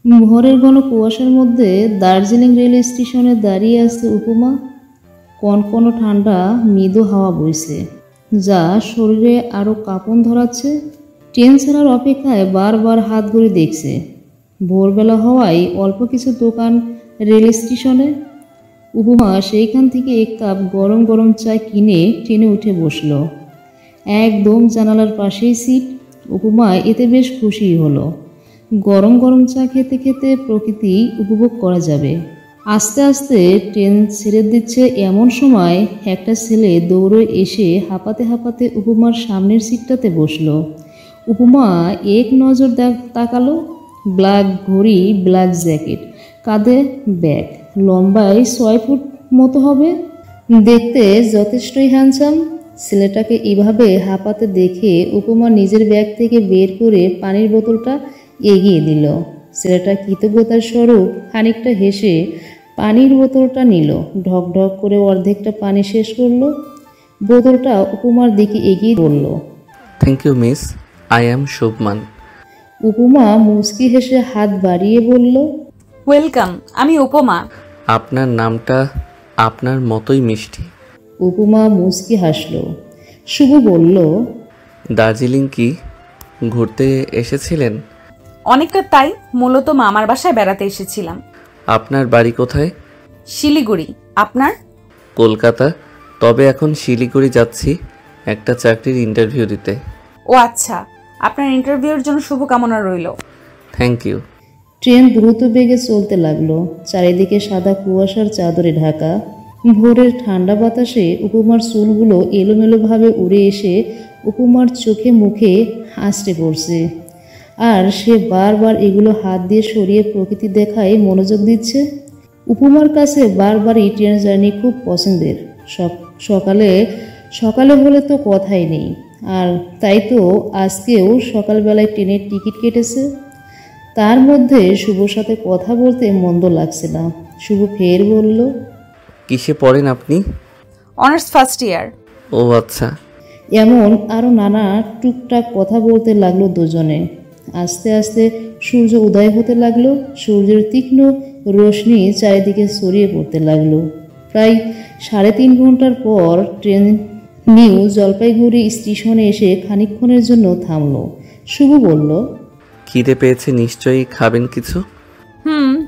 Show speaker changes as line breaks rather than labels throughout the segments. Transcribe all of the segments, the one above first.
ভোরের ঘন কুয়াশার মধ্যে দার্জিলিং রেল স্টেশনে দাঁড়িয়ে আছে উপমা। কনকন ঠান্ডা মৃদু হাওয়া বইছে, যা শরীরে আরো কাঁপন ধরাচ্ছে। ট্রেন ছাড়ার অপেক্ষায় বারবার হাত ঘড়ি দেখছে। ভোরবেলা হওয়ায় অল্প কিছু দোকান রেল স্টেশনে। উপমা সেইখান থেকে এক কাপ গরম গরম চা কিনে ট্রেনে উঠে বসলো। একদম জানালার পাশেই সিট। উপমা এতে বেশ খুশি হলো। গরম গরম চা খেতে খেতে প্রকৃতি উপভোগ করা যাবে। আস্তে আস্তে ট্রেন ছেড়ে দিচ্ছে এমন সময় একটা ছেলে দৌড়ে এসে হাঁপাতে হাঁপাতে উপমার সামনের সিটটাতে বসলো। উপমা এক নজর তাকালো। ব্ল্যাক ঘড়ি, ব্ল্যাক জ্যাকেট, কাঁধে ব্যাগ, লম্বায় 6 ফুট মতো হবে, দেখতে যথেষ্টই হ্যান্ডসাম। ছেলেটাকে এভাবে হাঁপাতে দেখে উপমা নিজের ব্যাগ থেকে বের করে পানির বোতলটা এগিয়ে দিল। ছেলেটা কৃতজ্ঞতার স্বরূপ খানিকটা হেসে পানির বোতলটা নিল। ঢক ঢক করে অর্ধেকটা পানি শেষ করলো। বোতলটা উপমার দিকে এগিয়ে বলল,
thank you miss, I am Shubman.
Upama মুচকি হেসে হাত বাড়িয়ে বলল,
ওয়েলকাম, আমি উপমা।
আপনার নামটা আপনার মতোই মিষ্টি।
উপমা মুচকি হাসল। শুভ বলল,
দার্জিলিং কি ঘুরতে এসেছিলেন?
অনেকটা তাই, মূলত মামার বাসায় বেড়াতে এসেছিলাম।
আপনার বাড়ি কোথায়?
শিলিগুড়ি। আপনার?
কলকাতা। তবে এখন শিলিগুড়ি যাচ্ছি একটা চাকরির ইন্টারভিউ দিতে।
ও আচ্ছা, আপনার ইন্টারভিউর জন্য শুভকামনা রইল।
Thank you.
ট্রেন দ্রুত বেগে চলতে লাগলো। চারিদিকে সাদা কুয়াশার চাদরে ঢাকা। ভোরের ঠান্ডা বাতাসে উপমার চুলগুলো এলোমেলোভাবে উড়ে এসে উপমার চোখে মুখে আঁচড়ে পড়ছে। আর সে বারবার এগুলো হাত দিয়ে সরিয়ে প্রকৃতি দেখায় মনোযোগ দিচ্ছে। উপমার কাছে বারবারই ট্রেন জার্নি খুব পছন্দের। সকালে সকালে হলে তো কথাই নেই। আর তাই তো আজকেও সকালবেলায় ট্রেনের টিকিট কেটেছে। তার মধ্যে শুভর সাথে কথা বলতে মন্দ লাগছে না। শুভ ফের বলল,
কিসে পড়েন আপনি?
Honours first year.
ও আচ্ছা।
এমন আরও নানা টুকটাক কথা বলতে লাগলো দুজনে। আস্তে আস্তে সূর্য উদয় হতে লাগলো। সূর্যের তীক্ষ্ণ রোশনি চারিদিকে ছড়িয়ে পড়তে লাগলো। প্রায় 3.5 ঘন্টার পর ট্রেন নিউ জলপাইগুড়ি স্টেশনে এসে খানিকক্ষণের জন্য থামলো। শুভ বলল,
খিদে পেয়েছে নিশ্চয়ই, খাবেন কিছু?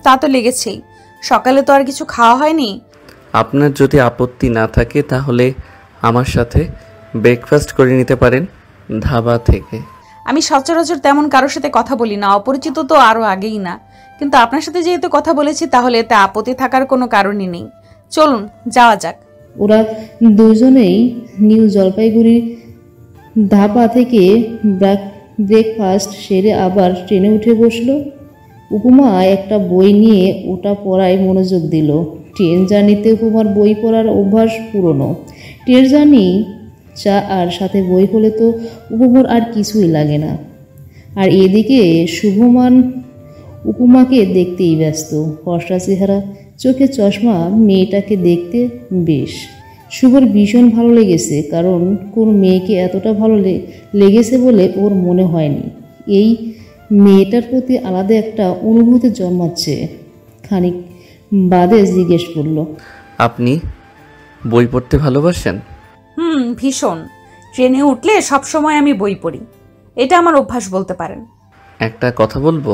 তা তো লেগেছেই। সকালে তো আর কিছু খাওয়া হয়নি।
আপনার যদি আপত্তি না থাকে তাহলে আমার সাথে ব্রেকফাস্ট করে নিতে পারেন ধাবা থেকে।
আমি সচরাচর তেমন কারোর সাথে কথা বলি না, অপরিচিত তো আরো আগেই না। কিন্তু আপনার সাথে যেহেতু কথা বলেছি তাহলে এতে আপত্তি থাকার কোনো কারণই নেই। চলুন যাওয়া যাক।
ওরা দুজনেই নিউ জলপাইগুড়ি ধাবা থেকে ব্রেকফাস্ট সেরে আবার ট্রেনে উঠে বসলো। উপমা একটা বই নিয়ে ওটা পড়ায় মনোযোগ দিল। ট্রেন জার্নিতে উপমার বই পড়ার অভ্যাস পুরনো। ট্রেন জার্নি চা আর সাথে বই হলে তো উপমার আর কিছুই লাগে না। আর এদিকে শুভমান উপমাকে দেখতেই ব্যস্ত। ফর্সা চেহারা, চোখে চশমা, মেয়েটাকে দেখতে বেশ। শুভর ভীষণ ভালো লেগেছে, কারণ কোন মেয়েকে এতটা ভালো লেগেছে বলে ওর মনে হয়নি। এই মেয়েটার প্রতি আলাদা একটা অনুভূতি জন্মাচ্ছে। খানিক বাদে জিজ্ঞেস করল,
আপনি বই পড়তে ভালোবাসেন?
ভীষণ। ট্রেনে উঠলে সবসময় আমি বই পড়ি। এটা আমার অভ্যাস বলতে পারেন।
একটা কথা বলবো?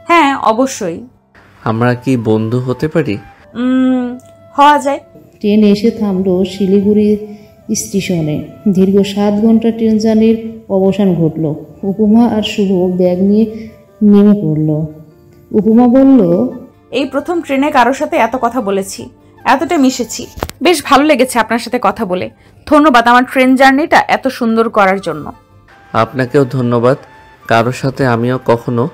হ্যাঁ, অবশ্যই।
আমরা কি বন্ধু হতে পারি?
হওয়া যায়।
ট্রেন এসে থামলো শিলিগুড়ি স্টেশনে। দীর্ঘ 7 ঘন্টা ট্রেন জার্নির অবসান ঘটল। উপমা আর শুভ ব্যাগ নিয়ে নেমে পড়ল। উপমা বলল,
এই প্রথম ট্রেনে কারোর সাথে এত কথা বলেছি, এতটা মিশেছি। বেশ ভালো লেগেছে আপনার সাথে কথা বলে। ধন্যবাদ আমার ট্রেন জার্নিটা এত সুন্দর করার জন্য।
আপনাকেও ধন্যবাদ। কারোর সাথে আমিও কখনো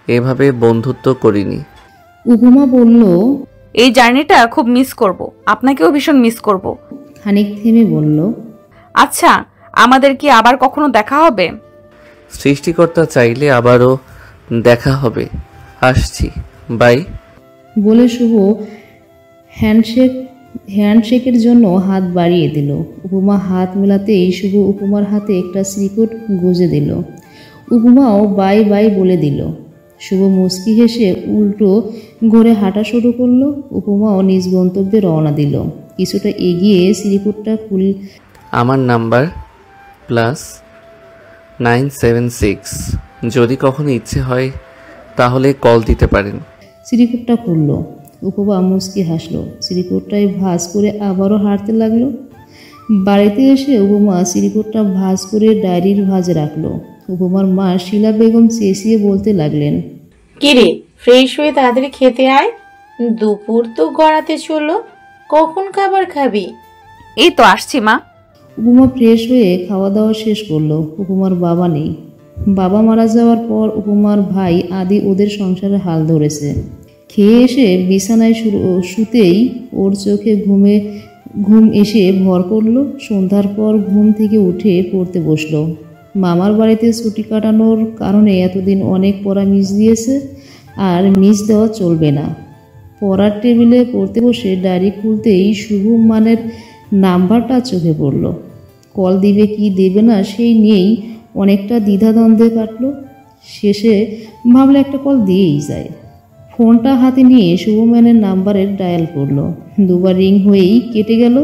এভাবে বন্ধুত্ব করিনি।
উপমা বলল,
এই জার্নিটা খুব মিস করব, আপনাকেও ভীষণ মিস করব।
খানিক থেমে বলল,
আচ্ছা, আমাদের কি আবার কখনো দেখা হবে?
সৃষ্টিকর্তা চাইলে আবারও দেখা হবে। আসছি, বাই।
বলে শুভ হ্যান্ডশেকের জন্য হাত বাড়িয়ে দিল। উপমা হাত মেলাতেই শুভ উপমার হাতে একটা শ্রীকোট গুঁজে দিল। উপমাও বাই বাই বলে দিল। শুভ মুচকি হেসে উল্টো ঘরে হাঁটা শুরু করলো। উপমাও নিজ গন্তব্যে রওনা দিল। কিছুটা এগিয়ে সিঁড়িকুটটা
আমার নাম্বার +976, যদি কখনো ইচ্ছে হয় তাহলে কল দিতে পারেন।
সিঁড়িকুটটা খুলল। উপমা মুচকি হাসলো। সিঁড়িকুটটায় ভাঁজ করে আবারও হাঁটতে লাগলো। বাড়িতে এসে উপমা সিঁড়িকুটটা ভাঁজ করে ডায়েরির ভাঁজে রাখলো। উপমার মা শিলা বেগম চেঁচিয়ে বলতে লাগলেন,
কিরে, ফ্রেশ হয়ে তাড়াতাড়ি খেতে আয়, দুপুর তো গড়াতে চলো, কখন খাবার খাবি?
এই তো আসছি মা।
উপমা ফ্রেশ হয়ে খাওয়া দাওয়া শেষ করলো। উপমার বাবা নেই। বাবা মারা যাওয়ার পর উপমার ভাই আদি ওদের সংসারে হাল ধরেছে। খেয়ে এসে বিছানায় শুতেই ওর চোখে ঘুম এসে ভর করলো। সন্ধ্যার পর ঘুম থেকে উঠে পড়তে বসলো। মামার বাড়িতে ছুটি কাটানোর কারণে এতদিন অনেক পড়া মিস দিয়েছে, আর মিস দেওয়া চলবে না। পড়ার টেবিলে পড়তে বসে ডায়েরি খুলতেই শুভমানের নাম্বারটা চোখে পড়ল। কল দিবে কি দেবে না সেই নিয়েই অনেকটা দ্বিধাদ্বন্দ্বে কাটলো। শেষে ভাবলে একটা কল দিয়েই যায়। ফোনটা হাতে নিয়ে শুভম্যানের নাম্বারের ডায়াল করলো। দুবার রিং হয়েই কেটে গেল।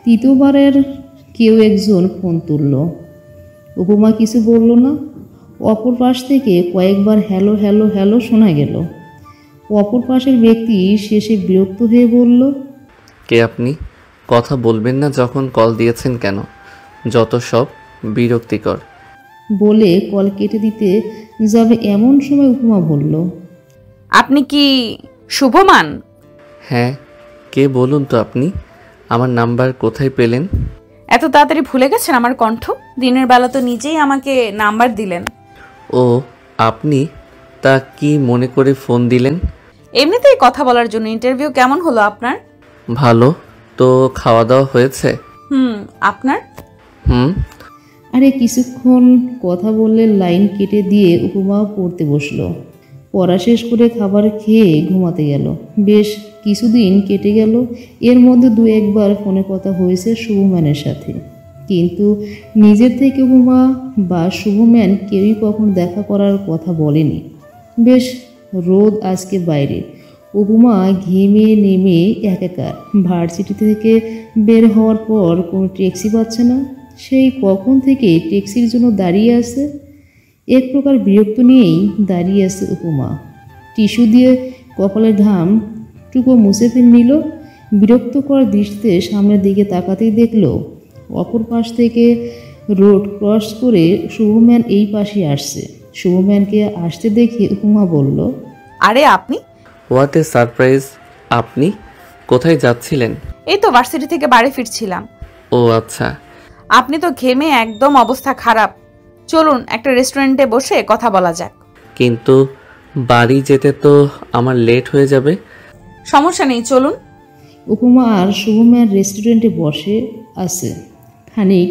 তৃতীয়বারের কেউ একজন ফোন তুলল। উপমা কিছু বলল না। অপর পাশ থেকে কয়েকবার হ্যালো হ্যালো হ্যালো শোনা গেল। অপর পাশের ব্যক্তি শেষে বিরক্ত হয়ে বলল,
কে আপনি? কথা বলবেন না যখন কল দিয়েছেন কেন? যত সব বিরক্তিকর।
বলে কল কেটে দিতে যাবে এমন সময় উপমা বলল,
আপনি কি শুভমান?
হ্যাঁ, কে বলুন তো আপনি? আমার নাম্বার কোথায় পেলেন?
এত তাড়াতাড়ি ভুলে গেছেন আমার কণ্ঠ? দিনের বেলা তো নিজেই আমাকে নাম্বার দিলেন।
ও আপনি? তা কি মনে করে ফোন দিলেন?
এমনিতেই কথা বলার জন্য। ইন্টারভিউ কেমন হলো আপনার?
ভালো তো। খাওয়া দাওয়া হয়েছে?
আপনার?
আরে কিছুক্ষণ কথা বললে লাইন কেটে দিয়ে উপমা পড়তে বসলো। পড়া শেষ করে খাবার খেয়ে ঘুমাতে গেল। বেশ কিছুদিন কেটে গেল। এর মধ্যে দু একবার ফোনে কথা হয়েছে শুভম্যানের সাথে, কিন্তু নিজের থেকে উপমা বা শুভম্যান কেউই কখনো দেখা করার কথা বলেনি। বেশ রোদ আজকে বাইরে। উপমা ঘেমে নেমে একাকার। ভার্সিটি থেকে বের হওয়ার পর কোনো ট্যাক্সি পাচ্ছে না। সেই কখন থেকে ট্যাক্সির জন্য দাঁড়িয়ে আছে। এক প্রকার বিরক্ত নিয়েই দাঁড়িয়ে আছে উপমা। টিস্যু দিয়ে কপালের ঘাম টুকু মুছে নিল। বিরক্তকর দৃষ্টিতে সামনের দিকে তাকাতেই দেখল অপর পাশ থেকে রোড ক্রস করে শুভম্যান এই পাশে আসছে। শুভম্যানকে আসতে দেখে উপমা বলল,
আরে আপনি?
What a surprise! আপনি কোথায় যাচ্ছিলেন?
এই তো ভার্সিটি থেকে বাড়ি ফিরছিলাম।
ও আচ্ছা।
আপনি তো ঘেমে একদম অবস্থা খারাপ। চলুন একটা রেস্টুরেন্টে বসে কথা বলা যাক।
কিন্তু বাড়ি যেতে তো আমার লেট হয়ে যাবে।
সমস্যা নেই, চলুন।
উপমা আর শুভম্যান রেস্টুরেন্টে বসে আছে। খানিক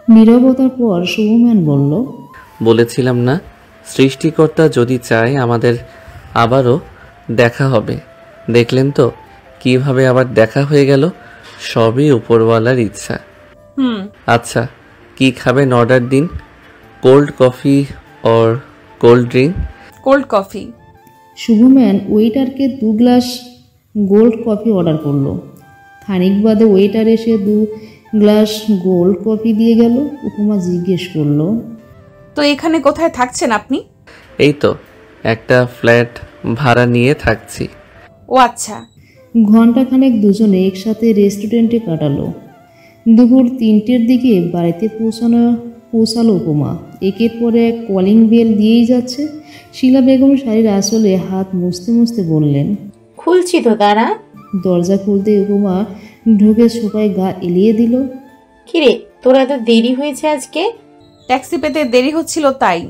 নীরবতার পর শুভম্যান বলল,
বলেছিলাম না, সৃষ্টিকর্তা যদি চায় আমাদের আবারও দেখা হবে। দেখলেন তো কিভাবে আবার দেখা হয়ে গেল। সবই উপরওয়ালার ইচ্ছা। আচ্ছা, কি খাবেন অর্ডার দিন। Cold coffee or cold drink?
Cold coffee.
Shubman ওয়েটারকে 2 গ্লাস গোল্ড কফি অর্ডার করলো। খানিক বাদে ওয়েটার এসে 2 গ্লাস গোল্ড কফি দিয়ে গেল। উপমা জিজ্ঞেস করলো,
তো এখানে কোথায় থাকছেন আপনি?
এই তো একটা ফ্ল্যাট ভাড়া নিয়ে থাকছি।
ও আচ্ছা।
ঘণ্টাখানেক দুজনে একসাথে রেস্টুরেন্টে কাটালো। দুপুর 3টের দিকে বাড়িতে পৌঁছালো উপমা। একের পর এক কলিং বেল দিয়েই যাচ্ছে। শিলা বেগম শাড়ির আঁচলে হাত মুছতে মুছতে বললেন,
খুলছি তো, দাঁড়া।
দরজা খুলতে উপমা ঢুকে সোফায় গা এলিয়ে দিল।
কিরে, তোর এত দেরি হয়েছে আজকে?
ট্যাক্সি পেতে দেরি হচ্ছিল তাই।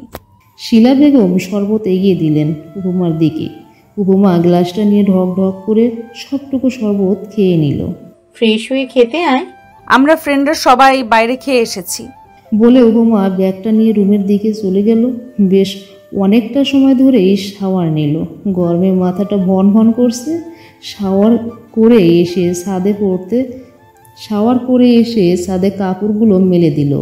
শিলা বেগম শরবত এগিয়ে দিলেন উপমার দিকে। উপমা গ্লাসটা নিয়ে ঢক ঢক করে সবটুকু শরবত খেয়ে নিল।
ফ্রেশ হয়ে খেতে আয়।
আমরা ফ্রেন্ডরা সবাই বাইরে খেয়ে এসেছি
বলে উপমা ব্যাগটা নিয়ে রুমের দিকে চলে গেল। বেশ অনেকটা সময় ধরেই শাওয়ার নিল। গরমে মাথাটা ভন ভন করছে। শাওয়ার করে এসে ছাদে কাপড়গুলো মেলে দিল।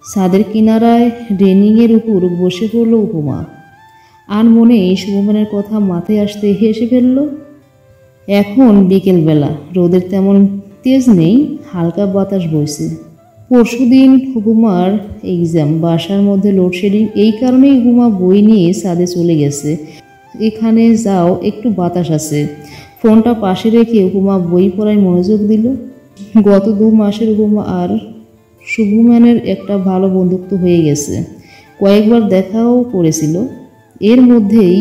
ছাদের কিনারায় রেলিংয়ের উপর বসে পড়ল উপমা। আর মনে শুভমেনের কথা মাথায় আসতে হেসে ফেলল। এখন বিকেলবেলা, রোদের তেমন তেজ নেই, হালকা বাতাস বইছে। পরশুদিন উপমার এক্সাম, বাসার মধ্যে লোডশেডিং, এই কারণেই উপমা বই নিয়ে ছাদে চলে গেছে। এখানে যাও, একটু বাতাস আছে। ফোনটা পাশে রেখে উপমা বই পড়ায় মনোযোগ দিল। গত 2 মাসের উপমা আর শুভমেনের একটা ভালো বন্ধুত্ব হয়ে গেছে, কয়েকবার দেখাও করেছিল। এর মধ্যেই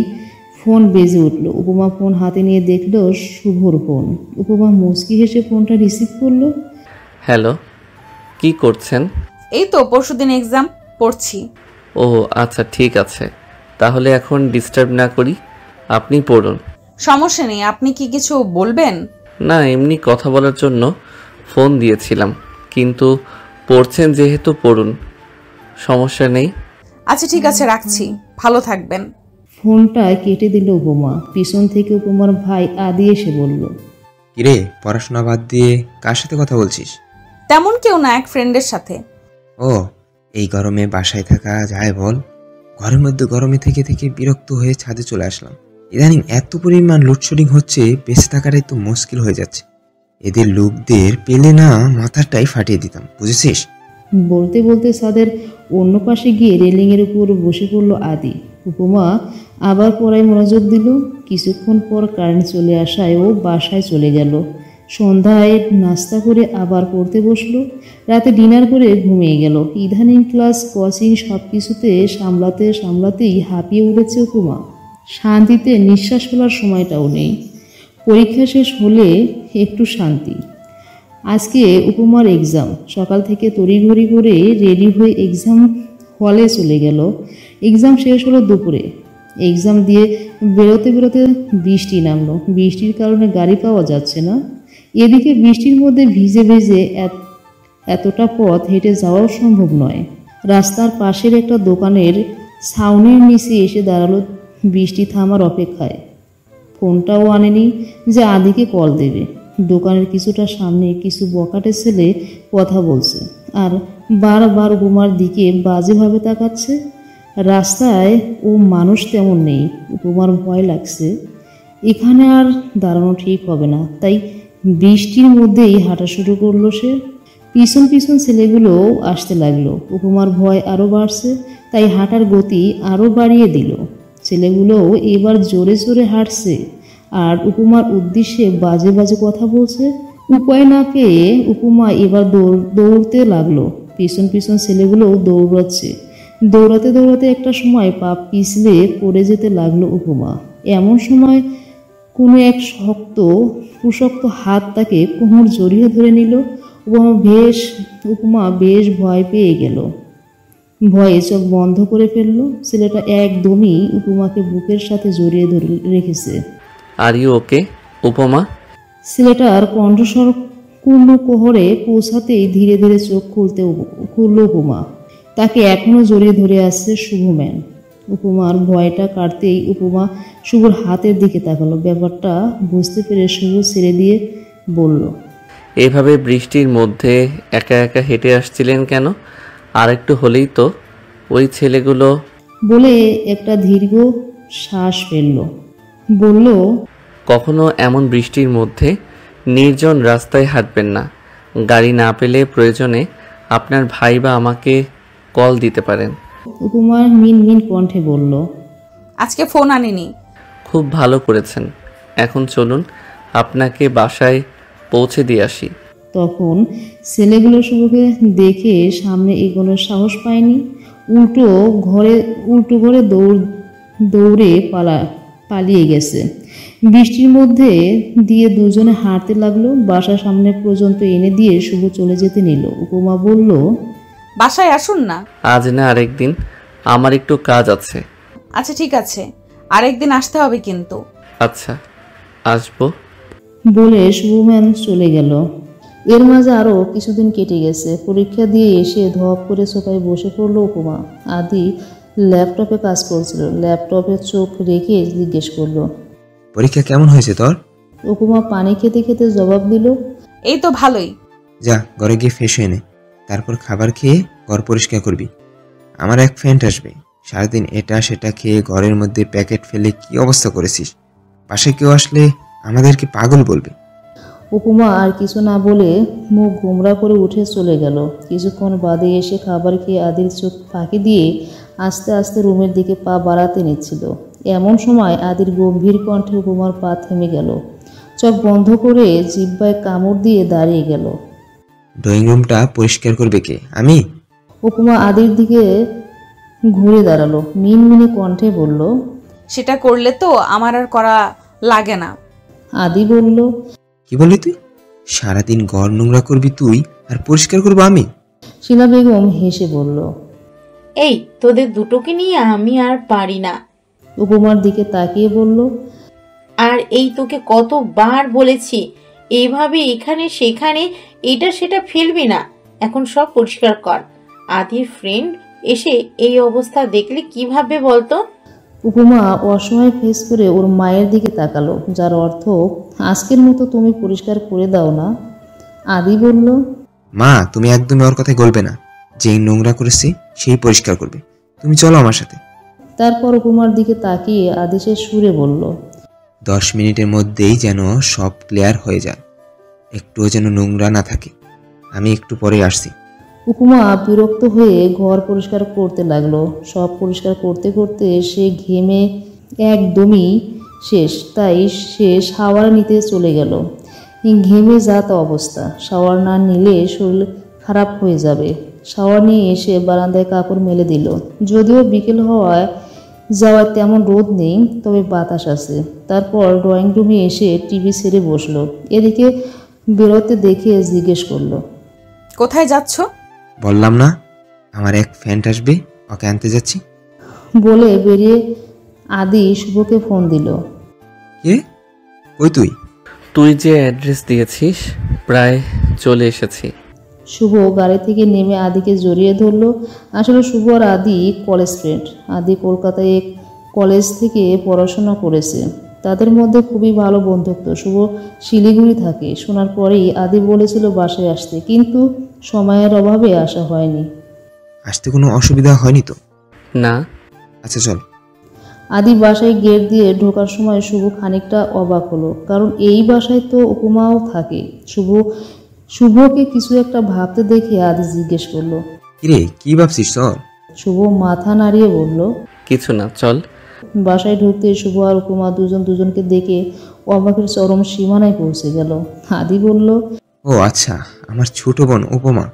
ফোন বেজে উঠল। উপমা ফোন হাতে নিয়ে দেখল শুভর ফোন। উপমা মুচকি হেসে ফোনটা রিসিভ করলো।
হ্যালো, কি করছেন?
এই তো পরশুদিন এক্সাম পড়ছি।
ও আচ্ছা, ঠিক আছে, তাহলে এখন ডিস্টার্ব না করি, আপনি পড়ুন।
সমস্যা নেই, আপনি কি কিছু বলবেন?
না, এমনি কথা বলার জন্য ফোন দিয়েছিলাম, কিন্তু পড়ছেন যেহেতু পড়ুন, সমস্যা নেই।
আচ্ছা ঠিক আছে, রাখছি, ভালো থাকবেন।
ফোনটা কেটে দিল উপমা। পিছন থেকে উপমার ভাই আদি এসে বলল,
কিরে, পড়াশোনা বাদ দিয়ে কার সাথে কথা বলছিস?
তেমন কেউ না, এক ফ্রেন্ডের সাথে।
ও, এই গরমে বাসায় থাকা যায় বল? ঘরের মধ্যে গরমে থেকে থেকে বিরক্ত হয়ে ছাদে চলে আসলাম। ইদানিং এত পরিমাণ লোডশেডিং হচ্ছে, বেঁচে থাকাটাই তো মুশকিল হয়ে যাচ্ছে। এদের লোকদের পেলে না মাথাটাই ফাটিয়ে দিতাম, বুঝেছিস?
বলতে বলতে ছাদের অন্য পাশে গিয়ে রেলিংয়ের উপর বসে পড়ল আদি। উপমা আবার পড়ায় মনোযোগ দিল। কিছুক্ষণ পর কারেন্ট চলে আসায় ও বাসায় চলে গেল। সন্ধ্যায় নাস্তা করে আবার পড়তে বসলো। রাতে ডিনার করে ঘুমিয়ে গেল। ইদানিং ক্লাস, কোচিং সব কিছুতে সামলাতে সামলাতেই হাঁপিয়ে উঠেছে উপমা। শান্তিতে নিঃশ্বাস ফেলার সময়টাও নেই। পরীক্ষা শেষ হলে একটু শান্তি। আজকে উপমার এক্সাম। সকাল থেকে তড়িঘড়ি করে রেডি হয়ে এক্সাম হলে চলে গেল। এক্সাম শেষ হলো দুপুরে। এক্সাম দিয়ে বেরোতে বেরোতে বৃষ্টি নামলো। বৃষ্টির কারণে গাড়ি পাওয়া যাচ্ছে না। এদিকে বৃষ্টির মধ্যে ভিজে ভিজে এতটা পথ হেঁটে যাওয়াও সম্ভব নয়। রাস্তার পাশের একটা দোকানের ছাউনির নিচে এসে দাঁড়ালো বৃষ্টি থামার অপেক্ষায়। ফোনটাও আনেনি যে আদিকে কল দেবে। দোকানের কিছুটা সামনে কিছু বকাটে ছেলে কথা বলছে আর বারবার উপমার দিকে বাজেভাবে তাকাচ্ছে। রাস্তায় ও মানুষ তেমন নেই। উপমার ভয় লাগছে, এখানে আর দাঁড়ানো ঠিক হবে না। তাই বৃষ্টির মধ্যেই হাঁটা শুরু করলো সে। পিছন পিছন ছেলেগুলো আসতে লাগলো। উপমার ভয় আরও বাড়ছে, তাই হাঁটার গতি আরও বাড়িয়ে দিল। ছেলেগুলোও এবার জোরে জোরে হাঁটছে আর উপমার উদ্দেশ্যে বাজে বাজে কথা বলছে। উপায় না পেয়ে উপমা এবার দৌড়তে লাগলো। পিছন পিছন ছেলেগুলোও দৌড়াচ্ছে। দৌড়াতে দৌড়াতে একটা সময় পা পিছলে পড়ে যেতে লাগলো উপমা। এমন সময় কোনো এক কুশক্ত হাত তাকে কোমর জড়িয়ে ধরে নিল। উপমা বেশ ভয় পেয়ে গেল। ভয়ে চোখ বন্ধ করে ফেলল। ছেলেটা একদমই উপমাকে বুকের সাথে জড়িয়ে ধরে রেখেছে।
আর ইউ ওকে উপমা?
ছেলেটার কণ্ঠস্বর পূর্ণ কোহরে পৌঁছাতেই ধীরে ধীরে চোখ খুলল উপমা। তাকে এখনো জড়িয়ে ধরে আসছে শুভম্যান। উপমার ভয়টা কাটতেই উপমা শুভর হাতের দিকে তাকালো। ব্যাপারটা বুঝতে পেরে শুভ ছেড়ে দিয়ে বলল,
এভাবে বৃষ্টির মধ্যে একা একা হেঁটে আসছিলেন কেন? আর একটু হলেই তো ওই ছেলেগুলো।
বলে একটা দীর্ঘ শ্বাস ফেলল। বলল,
কখনো এমন বৃষ্টির মধ্যে নির্জন রাস্তায় হাঁটবেন না। গাড়ি না পেলে প্রয়োজনে আপনার ভাই বা আমাকে কল দিতে পারেন।
উপমার মিন মিন কণ্ঠে বলল,
আজকে ফোন আনিনি।
খুব ভালো করেছেন। এখন চলুন আপনাকে বাসায় পৌঁছে দিয়ে আসি।
তখন ছেলেগুলো শুভকে দেখে সামনে এগোনোর সাহস পায়নি। উল্টো ঘরে দৌড়ে পালিয়ে গেছে। বৃষ্টির মধ্যে দিয়ে দুজনে হাঁটতে লাগলো। বাসার সামনে পর্যন্ত এনে দিয়ে শুভ চলে যেতে নিল। উপমা বলল,
বাসায় আসুন না।
আজ না আরেকদিন, আমার একটু কাজ আছে।
আচ্ছা ঠিক আছে, আরেকদিন আসতে হবে কিন্তু।
আচ্ছা, আসবো।
বলে শুভম্যান চলে গেল। এর মাঝে আরও কিছুদিন কেটে গেছে। পরীক্ষা দিয়ে এসে ধপ করে সোফায় বসে পড়ল উপমা। আদি ল্যাপটপে কাজ করছিল। ল্যাপটপে চোখ রেখে জিজ্ঞেস করলো,
পরীক্ষা কেমন হয়েছে তোর?
উপমা পানি খেতে খেতে জবাব দিল,
এই তো ভালোই।
যা, ঘরে গিয়ে ফ্রেশ হয়ে নে, তারপর খাবার খেয়ে ঘর পরিষ্কার করবি। আমার এক ফ্রেন্ড আসবে, সারাদিন এটা সেটা খেয়ে ঘরের মধ্যে প্যাকেট ফেলে কি অবস্থা করেছিস। বাসায় কেউ আসলে আমাদেরকে পাগল বলবে।
উপমা আর কিছু না বলে মুখ গোমরা করে উঠে চলে গেল। কিছুক্ষণ বাদে এসে খাবার খেয়ে আদির চোখ ফাঁকি দিয়ে আস্তে আস্তে রুমের দিকে পা বাড়াতে নিচ্ছিল। এমন সময় আদির গম্ভীর কণ্ঠে উপমার পা থেমে গেল। চোখ বন্ধ করে জিহ্বায় কামড় দিয়ে দাঁড়িয়ে গেল।
ড্রয়িং রুমটা পরিষ্কার করবে কে? আমি?
উপমা আদির দিকে ঘুরে দাঁড়ালো, মিনমিনে কণ্ঠে বলল।
সেটা করলে তো আমার আর করা লাগে না।
আদি বলল,
কি বললি তুই? সারাদিন ঘর নোংরা করবি তুই আর পরিষ্কার করবো আমি?
শিলা বেগম হেসে বলল।
এই তোদের দুটোকে নিয়ে আমি আর পারি না।
উপমার দিকে তাকিয়ে বলল,
আর এই তোকে কতবার বলেছি এইভাবে এখানে সেখানে এটা সেটা ফেলবি না, এখন সব পরিষ্কার কর। আদির ফ্রেন্ড এসে এই অবস্থা দেখলে কি ভাববে বলতো?
উপমা অসহায় ফেস করে ওর মায়ের দিকে তাকালো, যার অর্থ আজকের মতো তুমি পরিষ্কার করে দাও না। আদি বলল,
মা তুমি একদমই ওর কথায় গলবে না। যেই নোংরা করেছে সেই পরিষ্কার করবে। তুমি চলো আমার সাথে।
তারপর উপমার দিকে তাকিয়ে আদেশের সুরে বলল,
10 মিনিটের মধ্যেই যেন সব ক্লিয়ার হয়ে যায়, একটুও যেন নোংরা না থাকে। আমি একটু পরে আসছি।
উপমা বিরক্ত হয়ে ঘর পরিষ্কার করতে লাগলো। সব পরিষ্কার করতে করতে সে ঘেমে একদমই শেষ, তাই সে শাওয়ার নিতে চলে গেল। ঘেমে যা তা অবস্থা, শাওয়ার না নিলে শরীর খারাপ হয়ে যাবে। শাওয়ার নিয়ে এসে বারান্দায় কাপড় মেলে দিল। যদিও বিকেল হওয়ায় যাওয়ার তেমন রোদ নেই, তবে বাতাস আছে। তারপর ড্রয়িং রুমে এসে টিভি ছেড়ে বসলো। এদিকে বেরোতে দেখে জিজ্ঞেস করলো,
কোথায় যাচ্ছ?
বললাম না আমার এক ফ্রেন্ড আসবে, ওকে আনতে যাচ্ছি।
বলে বেরিয়ে আদি শুভকে ফোন দিল।
কে? কই তুই?
তুই যে অ্যাড্রেস দিয়েছিস প্রায় চলে এসেছি।
শুভ গাড়ি থেকে নেমে আদিকে জড়িয়ে ধরলো। আসলে শুভ আর আদি কলেজ ফ্রেন্ড। আদি কলকাতায় এক কলেজ থেকে পড়াশোনা করেছে, তাদের মধ্যে খুবই ভালো বন্ধুত্ব। শুভ শিলিগুড়ি থাকে। শোনার পরেই আদি বলেছিল বাসায় আসতে, কিন্তু সময়ের অভাবে আসা হয়নি।
আসতে কোনো অসুবিধা হয়নি তো?
না।
আচ্ছা চল।
আদি বাসায় গেট দিয়ে ঢোকার সময় শুভ খানিকটা অবাক হলো, কারণ এই বাসায় তো উপমাও থাকে। শুভকে কিছু একটা ভাবতে দেখে আদি জিজ্ঞেস করলো,
কিরে কি ভাবছিস? চল।
শুভ মাথা নাড়িয়ে বলল,
কিছু না, চল।
বাসায় ঢুকতে শুভ আর উপমা দুজন দুজনকে দেখে অবাকের চরম সীমানায় পৌঁছে গেল। আদি বলল,
ও আচ্ছা, আমার ছোট বোন উপমা।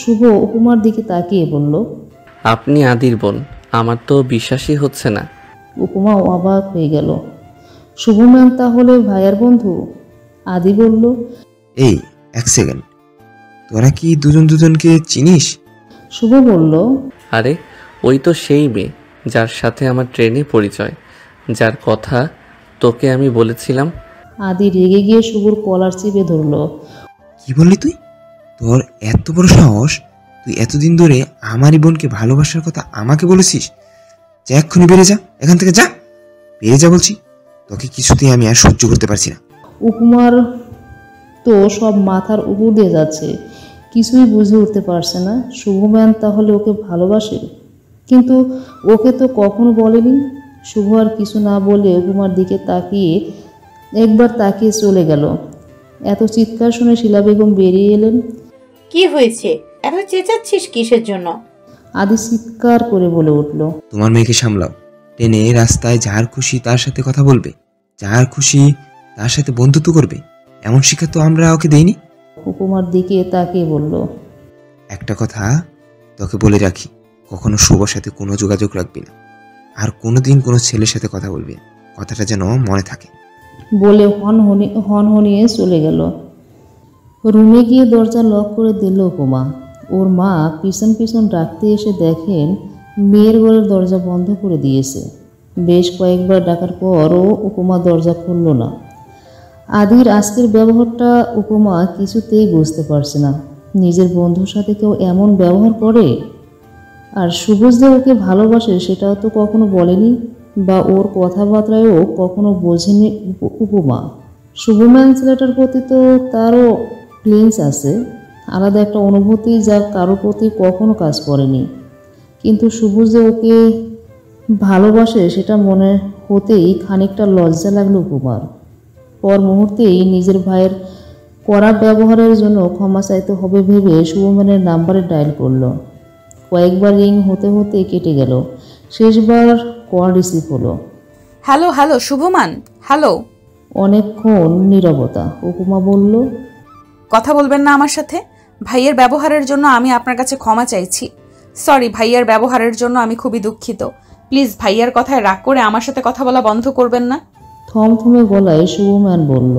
শুভ উপমার দিকে তাকিয়ে বলল,
আপনি আদির বোন? আমার তো বিশ্বাসই হচ্ছে না।
উপমা অবাক হয়ে গেল। শুভ ম্যাম তাহলে ভাইয়ার বন্ধু? আদি বলল,
এই এক সেকেন্ড, তোরা কি দুজন দুজনকে চিনিস?
শুভ বলল,
আরে ওই তো সেই মেয়ে যার সাথে আমার ট্রেনে পরিচয়, যার কথা তোকে আমি বলেছিলাম।
আদি রেগে গিয়ে শুভর কলার চেপে ধরল।
কি বললি তুই? তোর এত বড় সাহস! তুই এতদিন ধরে আমারই বোনকে ভালোবাসার কথা আমাকে বলেছিস? যা, এক্ষুনি বেরিয়ে যা এখান থেকে, যা বেরিয়ে যা বলছি। তোকে কিছুতেই আমি আর সহ্য করতে পারছি না।
উপমার তো সব মাথার উপর দিয়ে যাচ্ছে, কিছুই বুঝে উঠতে পারছে না। শুভ ম্যাম তাহলে ওকে ভালোবাসে, কিন্তু ওকে তো কখনো বলেনি। শুভ আর কিছু না বলে উপমার দিকে একবার তাকিয়ে চলে গেল। এত চিৎকার শুনে শিলা বেগম বেরিয়ে এলেন।
কি হয়েছে? এত চেঁচাচ্ছিস কিসের জন্য?
আদি চিৎকার করে বলে উঠল,
তোমার মেয়েকে সামলাও। ট্রেনে রাস্তায় যার খুশি তার সাথে কথা বলবে, যার খুশি তার সাথে বন্ধুত্ব করবে, এমন শিক্ষা তো আমরা ওকে দেইনি।
উপমার দিকে তাকিয়ে বলল,
একটা কথা তোকে বলে রাখি, কখনো শুভর সাথে কোনো যোগাযোগ রাখবি না, আর কোনোদিন কোনো ছেলের সাথে কথা বলবি না। কথাটা যেন মনে থাকে।
বলে হনহনিয়ে চলে গেল। রুমে গিয়ে দরজা লক করে দিল উপমা। ওর মা পিছন পিছন ডাকতে এসে দেখেন মেয়ের ঘরের দরজা বন্ধ করে দিয়েছে। বেশ কয়েকবার ডাকার পরও উপমা দরজা খুলল না। আদির আজকের ব্যবহারটা উপমা কিছুতেই বুঝতে পারছে না। নিজের বন্ধুর সাথে কেউ এমন ব্যবহার করে? আর সুবোজ যে ওকে ভালোবাসে সেটাও তো কখনো বলেনি, বা ওর কথাবার্তায়ও কখনো বোঝেনি উপমা। শুভ ম্যান ছেলেটার প্রতি তো তারও ফিলিংস আছে, আলাদা একটা অনুভূতি যা কারোর প্রতি কখনো কাজ করেনি। কিন্তু শুভ যে ওকে ভালোবাসে সেটা মনে হতেই খানিকটা লজ্জা লাগলো উপমার। পর মুহূর্তেই নিজের ভাইয়ের কড়া ব্যবহারের জন্য ক্ষমা চাইতে হবে ভেবে শুভমানের নাম্বারে ডায়াল করলো। কয়েকবার রিং হতে হতে কেটে গেল। শেষবার কল রিসিভ হলো।
Hello hello Shubman, hello.
অনেকক্ষণ নীরবতা। উপমা বলল,
কথা বলবেন না আমার সাথে? ভাইয়ের ব্যবহারের জন্য আমি আপনার কাছে ক্ষমা চাইছি। সরি, ভাইয়ার ব্যবহারের জন্য আমি খুবই দুঃখিত। প্লিজ ভাইয়ার কথায় রাগ করে আমার সাথে কথা বলা বন্ধ করবেন না।
থমথমে গলায় শুভমান বলল,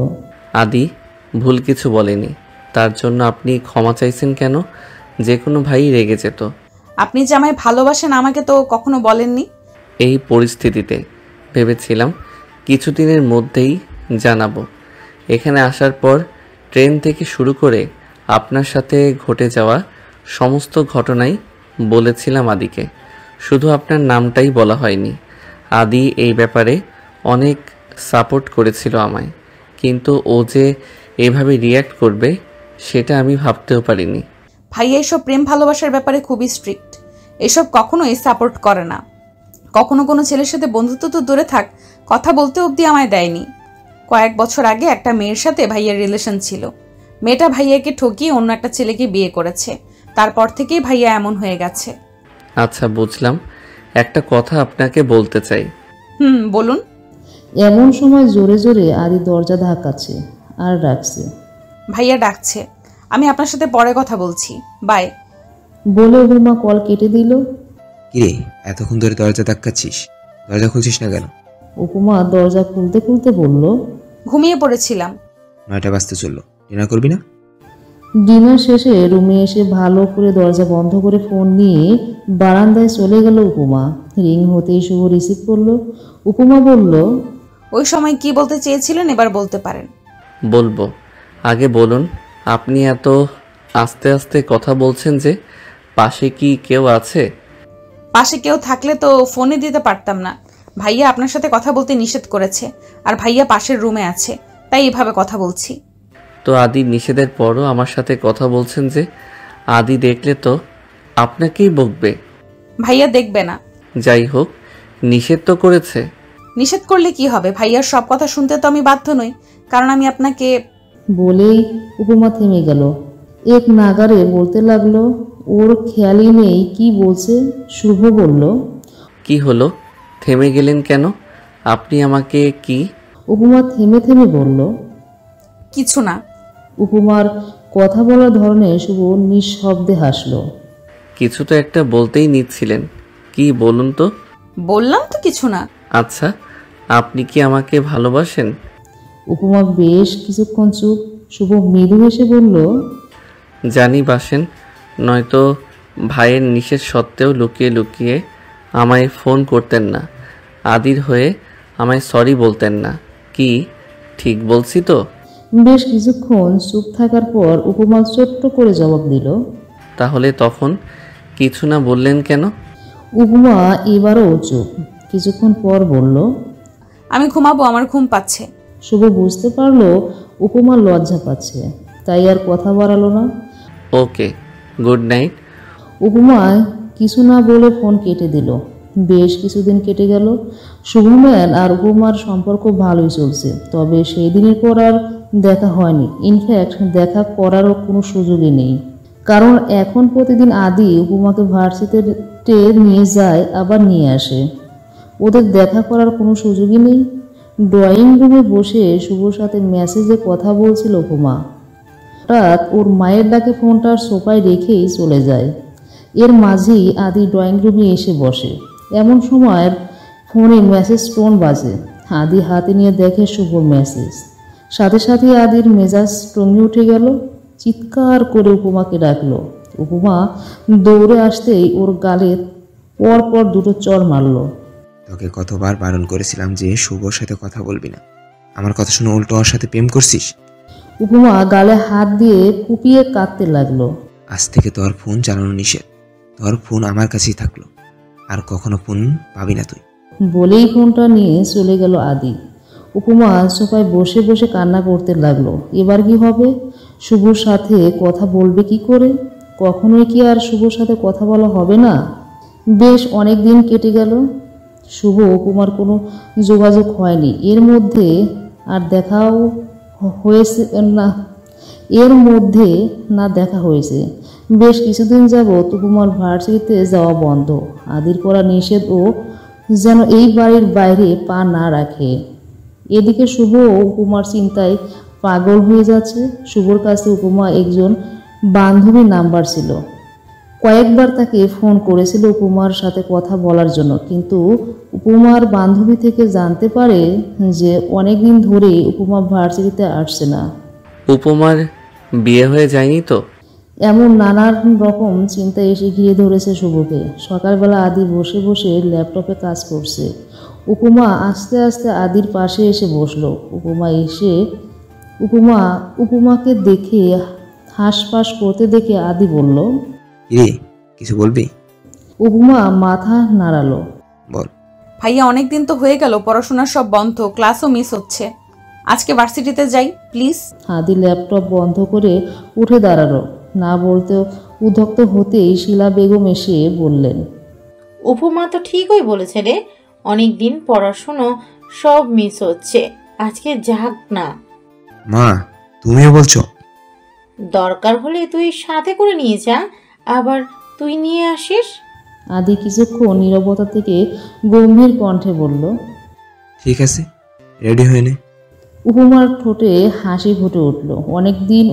আদি ভুল কিছু বলেনি, তার জন্য আপনি ক্ষমা চাইছেন কেন? যে কোনো ভাই রেগে যেত।
আপনি যে আমায় ভালোবাসেন আমাকে তো কখনো বলেননি।
এই পরিস্থিতিতে ভেবেছিলাম কিছুদিনের মধ্যেই জানাবো। এখানে আসার পর ট্রেন থেকে শুরু করে আপনার সাথে ঘটে যাওয়া সমস্ত ঘটনাই বলেছিলাম আদিকে, শুধু আপনার নামটাই বলা হয়নি। আদি এই ব্যাপারে অনেক সাপোর্ট করেছিল আমায়, কিন্তু ও যে এভাবে রিয়্যাক্ট করবে সেটা আমি ভাবতেও পারিনি।
ভাইয়া এসব প্রেম ভালোবাসার ব্যাপারে খুবই স্ট্রিক্ট, এসব কখনোই সাপোর্ট করে না। কখনো কোনো ছেলের সাথে বন্ধুত্ব তো দূরে থাক, কথা বলতে অবধি আমায় দেয়নি। কয়েক বছর আগে একটা মেয়ের সাথে ভাইয়ার রিলেশন ছিল। মেয়েটা ভাইয়াকে ঠকিয়ে অন্য একটা ছেলেকে বিয়ে করেছে। তারপর থেকেই ভাইয়া এমন হয়ে গেছে।
আচ্ছা বুঝলাম, একটা কথা আপনাকে বলতে চাই।
বলুন।
এমন সময় জোরে জোরে আদি দরজা ধাক্কাচ্ছে আর ডাকছে।
ভাইয়া ডাকছে, আমি আপনার সাথে পরে কথা বলছি, বাই।
বলে উপমা কল কেটে দিল।
কিরে, এতক্ষণ ধরে দরজা ধাক্কাচ্ছিস, দরজা খুলছিস না কেন?
উপমা দরজা খুলতে খুলতে বলল,
ঘুমিয়ে পড়েছিলাম।
9টা বাজতে চললো, ডিনার করবি না?
ডিনার শেষে রুমে এসে ভালো করে দরজা বন্ধ করে ফোন নিয়ে বারান্দায় চলে গেল উপমা। রিং হতেই শুভ রিসিভ করলো। উপমা বলল,
ওই সময় কি বলতে চেয়েছিলেন এবার বলতে পারেন।
বলবো, আগে বলুন। আপনি এত আস্তে আস্তে কথা বলছেন যে, পাশে কি কেউ আছে?
পাশে কেউ থাকলে তো ফোনে দিতে পারতাম না। ভাইয়া আপনার সাথে কথা বলতে নিষেধ করেছে, আর ভাইয়া পাশের রুমে আছে, তাই এভাবে কথা বলছি।
তো আদি নিষেধের পরও আমার সাথে কথা বলছেন যে? আদি দেখলে তো আপনাকেই বকবে।
ভাইয়া দেখবে না।
যাই হোক, নিষেধ তো করেছে।
নিষেধ করলে কি হবে? ভাইয়ার সব কথা শুনতে তো আমি বাধ্য নই, কারণ আমি আপনাকে।
বলেই উপমা থেমে গেল। এক নাগারে বলতে লাগলো, ওর খেয়ালই নেই কি বলছে। শুভ বলল,
কি হলো, থেমে গেলেন কেন? আপনি আমাকে কি?
উপমা থেমে থেমে বলল,
কিছু না।
উপমার কথা বলার ধরনে শুভ নিঃশব্দে হাসলো।
কিছু তো একটা বলতেই নিচ্ছিলেন, কি বলুন তো?
বললাম তো কিছু না।
আচ্ছা, আপনি কি আমাকে ভালোবাসেন?
উপমা বেশ কিছুক্ষণ চুপ। শুভ মৃদু হেসে বলল,
জানি বাসেন, নয়তো ভাইয়ের নিষেধ সত্ত্বেও লুকিয়ে লুকিয়ে আমায় ফোন করতেন না, আদির হয়ে আমায় সরি বলতেন না। কি ঠিক বলছি তো?
বেশ কিছুক্ষণ চুপ থাকার পর উপমা ছোট্ট করে জবাব দিল,
তাহলে তখন কিছু না বললেন কেন?
উপমা এবারও চুপ। কিছুক্ষণ পর বলল,
আমি ঘুমাবো, আমার ঘুম পাচ্ছে।
শুভ বুঝতে পারলো উপমা লজ্জা পাচ্ছে, তাই আর কথা বাড়ালো না।
ওকে, গুড নাইট।
উপমা কিছু না বলে ফোন কেটে দিল। বেশ কিছুদিন কেটে গেল। শুভম্যান আর উপমার সম্পর্ক ভালোই চলছে, তবে সেই দিনের পর আর দেখা হয়নি। ইনফ্যাক্ট দেখা করারও কোনো সুযোগই নেই, কারণ এখন প্রতিদিন আদি উপমাকে ভার্সিটিতে নিয়ে যায় আবার নিয়ে আসে। ওদের দেখা করার কোনো সুযোগই নেই। ড্রয়িং রুমে বসে শুভর সাথে মেসেজে কথা বলছিল উপমা। হঠাৎ ওর মায়ের ডাকে ফোনটা সোফায় রেখেই চলে যায়। এর মাঝেই আদি ড্রয়িং রুমে এসে বসে। এমন সময় ফোনে মেসেজ টোন বাজে। আদি হাতে নিয়ে দেখে শুভর মেসেজ। সাথে সাথে আদির মেজাজ টঙ্গে উঠে গেল। চিৎকার করে উপমাকে ডাকলো। উপমা দৌড়ে আসতেই ওর গালে পর পর দুটো চড় মারল।
তোকে কতবার বারণ করেছিলাম যে শুভর সাথে কথা বলবি না, আমার কথা শুনে উল্টো ওর সাথে প্রেম করছিস।
উপমা গালে হাত দিয়ে ফুপিয়ে কাঁদতে লাগলো।
আজ থেকে তোর ফোন চালানো নিষেধ, তোর ফোন আমার কাছেই থাকলো, আর কখনো ফোন পাবি না তুই।
বলেই ফোনটা নিয়ে চলে গেল আদি। উপমা সোফায় বসে বসে কান্না করতে লাগলো। এবার কি হবে? শুভর সাথে কথা বলবে কি করে? কখনোই কি আর শুভর সাথে কথা বলা হবে না? বেশ অনেক দিন কেটে গেল, শুভ উপমার কোনো যোগাযোগ হয়নি। এর মধ্যে না দেখা হয়েছে। বেশ কিছুদিন যাবৎ উপমার ভার্সিটিতে যাওয়া বন্ধ। আদির করা নিষেধ ও যেন এই বাড়ির বাইরে পা না রাখে। এদিকে শুভ উপমার চিন্তায় পাগল হয়ে যাচ্ছে। শুভর কাছে উপমা একজন বান্ধবীর নাম্বার ছিল। কয়েকবার তাকে ফোন করেছিল উপমার সাথে কথা বলার জন্য, কিন্তু উপমার বান্ধবী থেকে জানতে পারে যে অনেকদিন ধরেই উপমা ভার্সিটিতে আসছে না।
উপমার বিয়ে হয়ে যায়নি তো?
এমন নানান রকম চিন্তা এসে ঘিরে ধরেছে শুভকে। সকালবেলা আদি বসে বসে ল্যাপটপে কাজ করছে। উপমা আস্তে আস্তে আদির পাশে এসে বসলো। উপমাকে দেখে হাঁসফাঁস করতে দেখে আদি বলল,
কিরে, কিছু বলবি?
উপমা মাথা নাড়ালো।
বল।
ভাইয়া অনেকদিন তো হয়ে গেল, পড়াশোনার সব বন্ধ, ক্লাসও মিস হচ্ছে। আজকে ভার্সিটিতে যাই প্লিজ।
আদি ল্যাপটপ বন্ধ করে উঠে দাঁড়ালো। না বলতেও উদ্যক্ত হতেই শিলা বেগম এসে বললেন,
উপমা তো ঠিকই বলেছে রে, অনেকদিন পড়াশুনো সব মিস হচ্ছে, আজকে যাক না।
মা, তুমিও বলছো?
দরকার হলে তুই সাথে করে নিয়ে যা, আবার তুই নিয়ে আসিস।
আদি কিছুক্ষণ নীরবতা থেকে গম্ভীর কণ্ঠে বলল,
ঠিক আছে, রেডি হয়ে নে।
উপমার ঠোঁটে হাসি ফুটে উঠল। অনেকদিন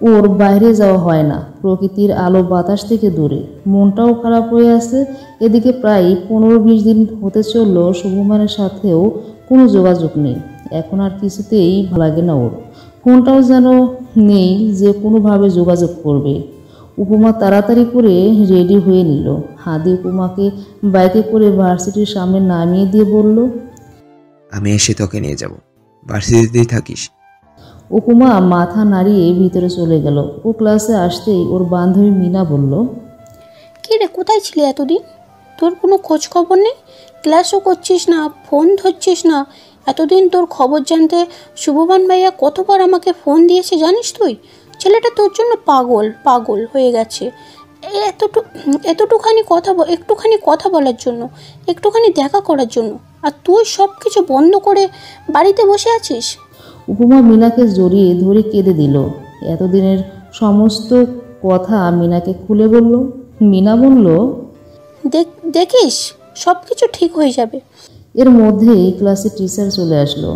ওর বাইরে যাওয়া হয় না, প্রকৃতির আলো বাতাস থেকে দূরে। মনটাও খারাপ হয়ে আছে। এদিকে প্রায় 15-20 দিন হতে চলল শুভমানের সাথেও কোনো যোগাযোগ নেই। এখন আর কিছুতেই ভালো লাগে না ওর। ফোনটাও যেন নেই যে কোনোভাবে যোগাযোগ করবে। উপমা তাড়াতাড়ি করে রেডি হয়ে নিল। হাদি উপমাকে বাইকে করে ভার্সিটির সামনে নামিয়ে দিয়ে বলল,
আমি এসে তোকে নিয়ে যাব, ভার্সিটিতেই থাকিস।
উপমা মাথা নাড়িয়ে ভিতরে চলে গেল। ও ক্লাসে আসতেই ওর বান্ধবী মিনা বলল,
কি রে, কোথায় ছিলি এতদিন? তোর কোনো খোঁজ খবর নেই, ক্লাসও করছিস না, ফোন ধরছিস না। এতদিন তোর খবর জানতে শুভবান ভাইয়া কতবার আমাকে ফোন দিয়েছে জানিস তুই? ছেলেটা তোর জন্য পাগল হয়ে গেছে। একটুখানি কথা বলার জন্য, একটুখানি দেখা করার জন্য, আর তুই সব কিছু বন্ধ করে বাড়িতে বসে আছিস।
উপমা মিনাকে জড়িয়ে ধরে কেঁদে দিল। এতদিনের সমস্ত কথা মিনাকে খুলে বলল। মিনা বলল,
দেখিস সব কিছু ঠিক হয়ে যাবে।
এর মধ্যেই ক্লাসে টিচার চলে আসলো।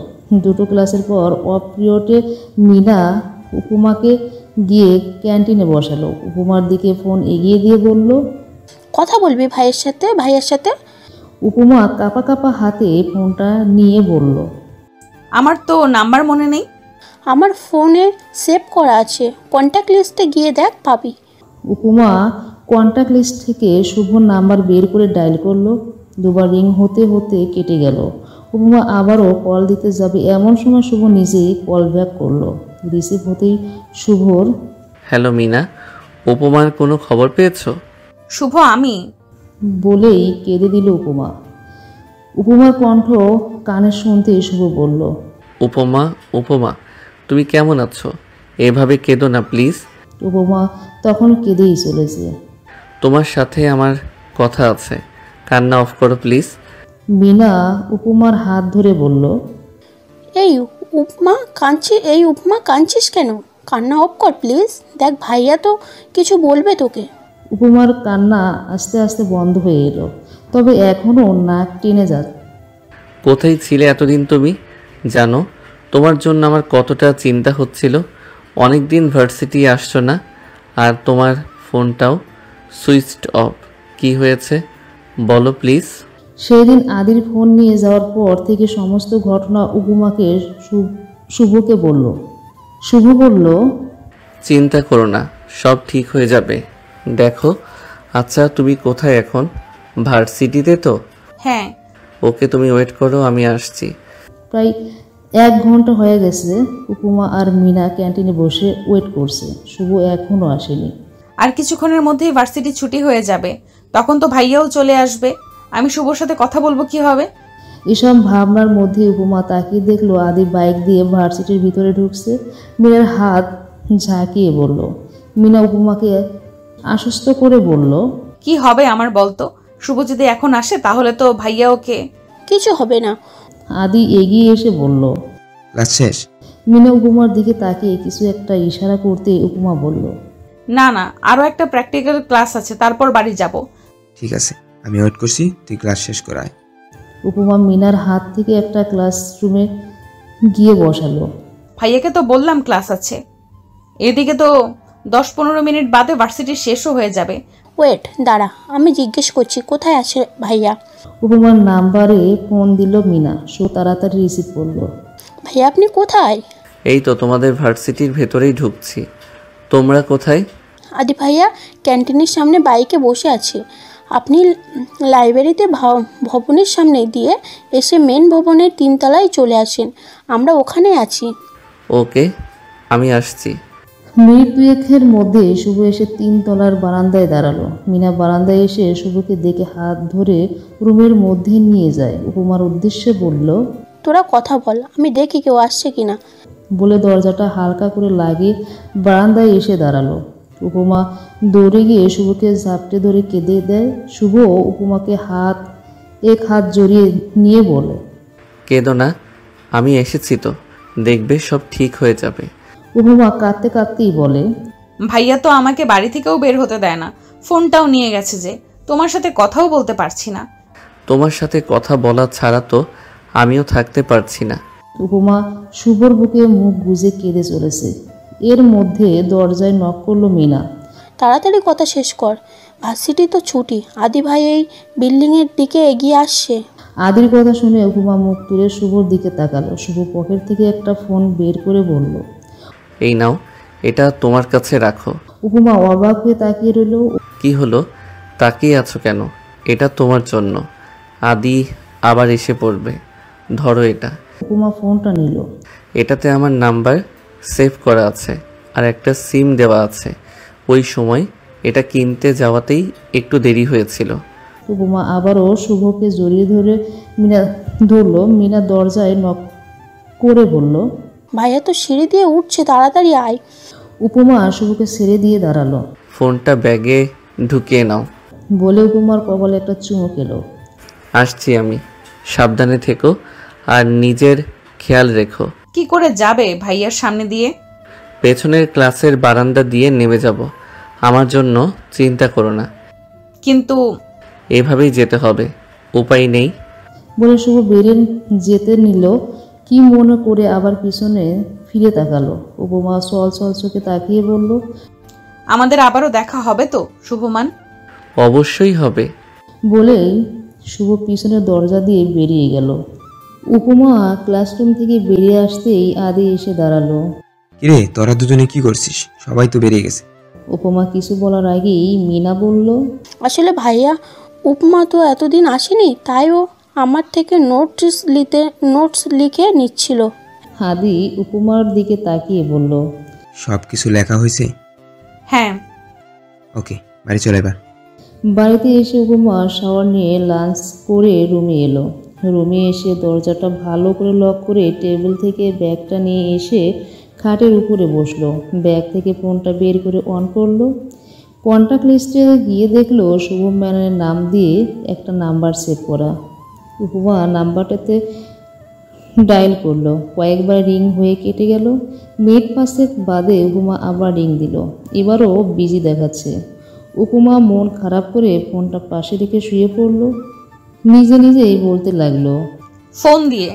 দুটো ক্লাসের পর অফ পিরিয়ডে মিনা উপমাকে গিয়ে ক্যান্টিনে বসালো। উপমার দিকে ফোন এগিয়ে দিয়ে বলল,
কথা বলবি ভাইয়ের সাথে।
উপমা কাঁপা কাঁপা হাতে ফোনটা নিয়ে বলল,
আমার তো নাম্বার মনে নেই।
আমার ফোনে সেভ করা আছে, কন্ট্যাক্ট লিস্টে গিয়ে দেখ, পাবি।
উপমা কন্ট্যাক্ট লিস্ট থেকে শুভর নাম্বার বের করে ডায়াল করলো। দুবার রিং হতে হতে কেটে গেল। উপমা আবারও কল দিতে যাবে, এমন সময় শুভ নিজেই কল ব্যাক করলো। রিসিভ হতেই শুভর,
হ্যালো মিনা, উপমার কোনো খবর পেয়েছো?
শুভ আমি
বলেই কেঁদে দিল উপমা। উপমার কণ্ঠ কানে শুনতেই শুভ বলল,
উপমা তুমি কেমন আছো? এভাবে কেঁদো না প্লিজ।
উপমা তখন কেঁদেই চলেছে।
তোমার সাথে আমার কথা আছে, কান্না অফ করো প্লিজ।
মিনা উপমার হাত ধরে বলল,
এই উপমা কাঁদছিস কেন? কান্না অফ কর প্লিজ, দেখ ভাইয়া তো কিছু বলবে তোকে।
উপমার কান্না আস্তে আস্তে বন্ধ হয়ে এলো, তবে এখনও নাক টেনে যাচ্ছে।
কোথায় ছিলে এতদিন তুমি? জানো তোমার জন্য আমার কতটা চিন্তা হচ্ছিল। অনেক দিন ভার্সিটি আসছো না, আর তোমার ফোনটাও সুইচড অফ। কি হয়েছে বলো প্লিজ।
সেই দিন আদির ফোন নিয়ে যাওয়ার পর থেকে সমস্ত ঘটনা উপমাকে শুভকে বলল। শুভ বলল,
চিন্তা করো না, সব ঠিক হয়ে যাবে। দেখো, আচ্ছা তুমি কোথায় এখন? ভার্সিটিতে তো?
হ্যাঁ।
ওকে, তুমি ওয়েট করো, আমি আসছি।
প্রায় 1 ঘন্টা হয়ে গেছে উপমা আর মিনা ক্যান্টিনে বসে ওয়েট করছে। শুভ এখনও আসেনি।
আর কিছুক্ষণের মধ্যেই ভার্সিটি ছুটি হয়ে যাবে, তখন তো ভাইয়াও চলে আসবে। আমি শুভর সাথে কথা বলবো কি হবে?
এসব ভাবনার মধ্যে উপমা তাকিয়ে দেখলো আদি বাইক দিয়ে ভার্সিটির ভিতরে ঢুকছে। মিনার হাত ঝাঁকিয়ে বলল। মিনা উপমাকে আশ্বস্ত করে বলল,
কি হবে আমার বলতো? শুভ যদি এখন আসে তাহলে তো ভাইয়া ওকে।
কিছু হবে না।
আদি এগিয়ে এসে বলল।
ক্লাস শেষ?
মিনা উপমার দিকে তাকিয়ে কিছু একটা ইশারা করতে উপমা বলল,
না না, আরও একটা প্র্যাকটিক্যাল ক্লাস আছে, তারপর বাড়ি যাব।
ঠিক আছে, আমি ওয়েট করছি, তুই ক্লাস শেষ করায়।
উপমা মিনার হাত থেকে একটা ক্লাসরুমে গিয়ে বসালো।
ভাইয়াকে তো বললাম ক্লাস আছে, এদিকে তো 10-15 মিনিট বাদে ভার্সিটি শেষও হয়ে যাবে।
ওয়েট, দাঁড়া, আমি জিজ্ঞেস করছি কোথায় আছে ভাইয়া।
উপমার নাম্বারে ফোন দিল মিনা। সে তাড়াতাড়ি রিসিভ করলো।
ভাইয়া আপনি কোথায়?
এই তো তোমাদের ভার্সিটির ভেতরেই ঢুকছি। তোমরা কোথায়?
আদি ভাইয়া ক্যান্টিনের সামনে বাইকে বসে আছে। আপনি লাইব্রেরিতে ভবনের সামনে দিয়ে এসে মেন ভবনের 3 তলায় চলে আসেন, আমরা ওখানে আছি।
ওকে, আমি আসছি।
মিনিট দুয়েকের মধ্যে শুভ এসে 3 তলার বারান্দায় দাঁড়ালো। মিনা বারান্দায় এসে শুভকে দেখে হাত ধরে রুমের মধ্যে নিয়ে যায়। উপমার উদ্দেশ্যে বলল,
তোরা কথা বল, আমি দেখি কেউ আসছে কিনা।
বলে দরজাটা হালকা করে লাগিয়ে বারান্দায় এসে দাঁড়ালো। উপমা দৌড়ে গিয়ে শুভকে ঝাপটে ধরে কেঁদে দেয়। শুভ উপমাকে এক হাত জড়িয়ে নিয়ে বলে,
কেঁদো না, আমি এসেছি তো, দেখবে সব ঠিক হয়ে যাবে।
উপমা কাঁদতে কাঁদতেই বলে,
ভাইয়া তো আমাকে বাড়ি থেকেও বের হতে দেয় না, ফোনটাও নিয়ে গেছে, যে তোমার সাথে কথাও বলতে পারছি না।
তোমার সাথে কথা বলা ছাড়া তো আমিও থাকতে পারছি না।
উপমা শুভর বুকে মুখ গুজে কেঁদে চলেছে। এর মধ্যে দরজায় নক করলো মিনা।
তাড়াতাড়ি কথা শেষ কর, ভার্সিটি তো ছুটি। আদি ভাই এই বিল্ডিংয়ের দিকে এগিয়ে আসছে।
আদির কথা শুনে উপমা মুখ তুলে শুভর দিকে তাকালো। শুভ পকেট থেকে একটা ফোন বের করে বলল,
এই নাও, এটা তোমার কাছে রাখো।
উপমা অবাক হয়ে তাকিয়ে রইল।
কি হলো, তাকিয়ে আছো কেন? এটা তোমার জন্য, আদি আবার এসে পড়বে। ধরো এটা।
উপমা ফোনটা নিল।
এটাতে আমার নাম্বার সেভ করা আছে আর একটা সিম দেওয়া আছে। ওই সময় এটা কিনতে যাওয়াতেই একটু দেরি হয়েছিল।
উপমা আবারও শুভকে জড়িয়ে ধরলো। মিনা দরজায় নক করে বলল,
ভাইয়া তো সিঁড়ি দিয়ে উঠছে, তাড়াতাড়ি আয়।
উপমা শুভকে ছেড়ে দিয়ে দাঁড়ালো।
ফোনটা ব্যাগে ঢুকিয়ে নাও।
বলে উপমার কপালে একটা চুমুক এলো।
আসছি আমি, সাবধানে থেকো আর নিজের খেয়াল রেখো।
কি করে যাবে ভাইয়ার সামনে দিয়ে?
পেছনের ক্লাসের বারান্দা দিয়ে নেমে যাব। আমার জন্য চিন্তা করো না।
কিন্তু
এভাবেই যেতে হবে, উপায় নেই।
বলে শুভ বেরিয়ে যেতে নিল। কি মনে করে আবার পিছনে ফিরে তাকালো। উপমা চল চোখে তাকিয়ে বলল,
আমাদের আবারও দেখা হবে তো শুভমান?
অবশ্যই হবে।
বলেই শুভ পিছনের দরজা দিয়ে বেরিয়ে গেল। উপমা ক্লাসরুম থেকে বেরিয়ে আসতেই আদি এসে দাঁড়ালো।
কিরে, তোরা দুজনে কি করছিস? সবাই তো বেরিয়ে গেছে।
উপমা কিছু বলার আগেই মিনা বলল,
আসলে ভাইয়া উপমা তো এতদিন আসেনি, তাই ও আমার থেকে নোটস লিখে নিচ্ছিল।
আদি উপমার দিকে তাকিয়ে বলল,
সব কিছু লেখা হয়েছে?
হ্যাঁ।
ওকে, বাড়ি চলে এবার।
বাড়িতে এসে উপমা শাওয়ার নিয়ে লাঞ্চ করে রুমে এলো। রুমে এসে দরজাটা ভালো করে লক করে টেবিল থেকে ব্যাগটা নিয়ে এসে খাটের উপরে বসলো। ব্যাগ থেকে ফোনটা বের করে অন করলো। কন্ট্যাক্ট লিস্টে গিয়ে দেখলো শুভম ম্যানের নাম দিয়ে একটা নাম্বার সেভ করা। উপমা নাম্বারটাতে ডায়াল করলো। কয়েকবার রিং হয়ে কেটে গেল। মিনিট 5 বাদে উপমা আবার রিং দিল। এবারও বিজি দেখাচ্ছে। উপমা মন খারাপ করে ফোনটা পাশে রেখে শুয়ে পড়লো। নিজেই বলতে লাগলো,
ফোন দিয়ে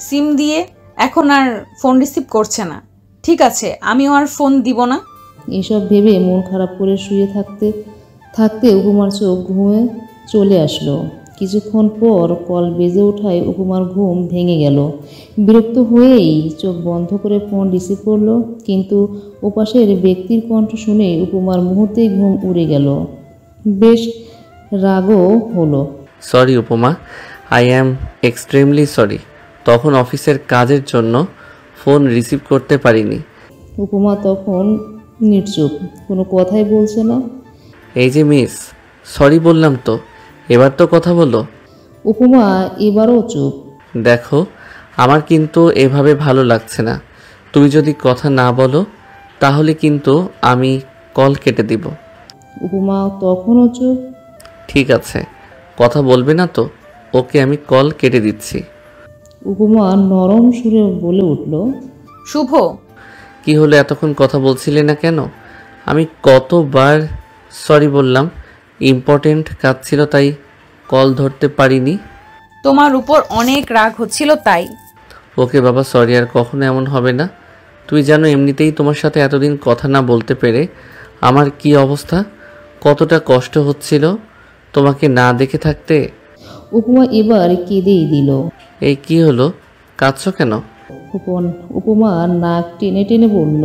সিম দিয়ে এখন আর ফোন রিসিভ করছে না। ঠিক আছে, আমিও আর ফোন দিব না।
এসব ভেবে মন খারাপ করে শুয়ে থাকতে উপমার চোখ ঘুমে চলে আসলো। কিছুক্ষণ পর কল বেজে ওঠায় উপমার ঘুম ভেঙে গেল। বিরক্ত হয়েই চোখ বন্ধ করে ফোন রিসিভ করলো, কিন্তু ওপাশের ব্যক্তির কণ্ঠ শুনে উপমার মুহূর্তেই ঘুম উড়ে গেল। বেশ রাগও হলো।
সরি উপমা, আই অ্যাম এক্সট্রিমলি সরি। তখন অফিসের কাজের জন্য ফোন রিসিভ করতে পারিনি।
উপমা তখন নির্চুপ, কোনো কথাই বলছে না।
এই যে মিস, সরি বললাম তো, এবার তো কথা বলো।
উপমা এবারও চুপ।
দেখো, আমার কিন্তু এভাবে ভালো লাগছে না। তুমি যদি কথা না বলো তাহলে কিন্তু আমি কল কেটে দিব।
উপমা তখনও চুপ।
ঠিক আছে, কথা বলবে না তো? ওকে, আমি কল কেটে দিচ্ছি।
উপমা নরম সুরে বলে উঠল,
শুভ,
কি হলো, এতক্ষণ কথা বলছিলে না কেন? আমি কতবার সরি বললাম, ইম্পর্টেন্ট কাজ ছিল তাই কল ধরতে পারিনি।
তোমার উপর অনেক রাগ হচ্ছিল তাই।
ওকে বাবা, সরি, আর কখনো এমন হবে না। তুই জানো এমনিতেই তোমার সাথে এতদিন কথা না বলতে পেরে আমার কি অবস্থা, কতটা কষ্ট হচ্ছিল তোমাকে না দেখে থাকতে।
উপমা এবার কেঁদেই দিল।
এই কি হলো, কাঁদছো কেন?
উপমা নাক টেনে টেনে বলল,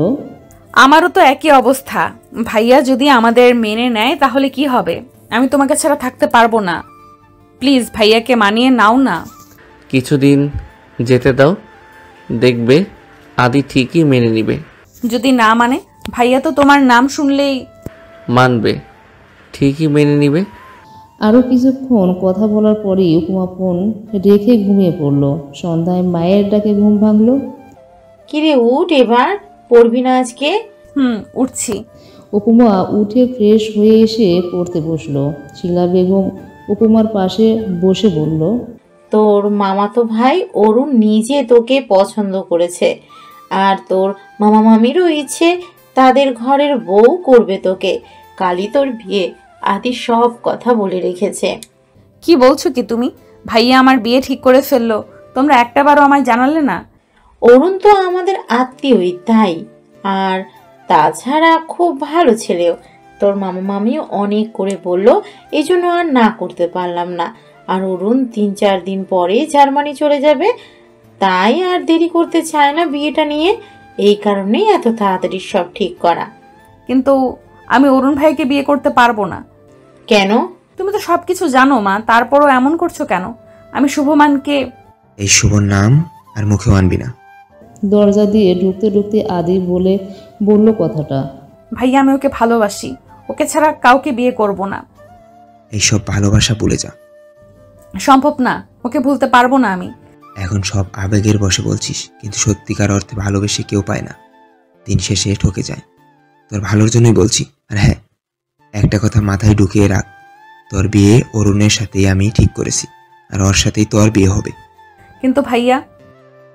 আমারও তো একই অবস্থা। ভাইয়া যদি আমাদের মেনে নেয় তাহলে কি হবে? আমি তোমাকে ছাড়া থাকতে পারবো না। প্লিজ ভাইয়াকে মানিয়ে নাও না।
কিছুদিন যেতে দাও, দেখবে আদি ঠিকই মেনে নিবে।
যদি না মানে? ভাইয়া তো তোমার নাম শুনলেই।
মানবে, ঠিকই মেনে নিবে।
আরও কিছুক্ষণ কথা বলার পরেই উপমা ফোন রেখে ঘুমিয়ে পড়ল। সন্ধ্যায় মায়ের ডাকে ঘুম ভাঙল।
কিরে উঠ, এবার পড়বি না আজকে?
উঠছি।
উপমা উঠে ফ্রেশ হয়ে এসে পড়তে বসলো। শিলা বেগম উপমার পাশে বসে বলল,
তোর মামাতো ভাই অরুণ নিজে তোকে পছন্দ করেছে, আর তোর মামা মামিরও ইচ্ছে তাদের ঘরের বউ করবে তোকে। কালই তোর বিয়ে, আদি সব কথা বলে রেখেছে।
কি বলছো কি তুমি? ভাইয়া আমার বিয়ে ঠিক করে ফেললো, তোমরা একটাবারও আমায় জানালে না?
অরুণ তো আমাদের আত্মীয়ই তাই, আর তাছাড়া খুব ভালো ছেলেও। তোর মামা মামিও অনেক করে বলল, এই জন্য আর না করতে পারলাম না। আর অরুণ 3-4 দিন পরে জার্মানি চলে যাবে, তাই আর দেরি করতে চায় না বিয়েটা নিয়ে। এই কারণেই এত তাড়াতাড়ি সব ঠিক করা।
কিন্তু আমি অরুণ ভাইকে বিয়ে করতে পারবো না।
কেন?
তুমি তো সবকিছু জানো মা, তারপরও এমন করছো কেন? আমি শুভমানকে।
এই শুভ নাম আর মুখেও আনবি না।
দরজা দিয়ে ঢুকতে ঢুকতে আদি বলল কথাটা।
ভাইয়া আমি ওকে ভালোবাসি, ওকে ছাড়া কাউকে বিয়ে করব না।
এইসব ভালোবাসা ভুলে যা।
সম্ভব না, ওকে ভুলতে পারবো না আমি।
এখন সব আবেগের বশে বলছিস, কিন্তু সত্যিকার অর্থে ভালোবেসে কেউ পায় না, দিন শেষে ঠকে যায়। তোর ভালোর জন্যই বলছি। আর হ্যাঁ, একটা কথা মাথায় ঢুকিয়ে রাখ, তোর বিয়ে অরুণের সাথেই আমি ঠিক করেছি, আর ওর সাথেই তোর বিয়ে হবে।
কিন্তু ভাইয়া।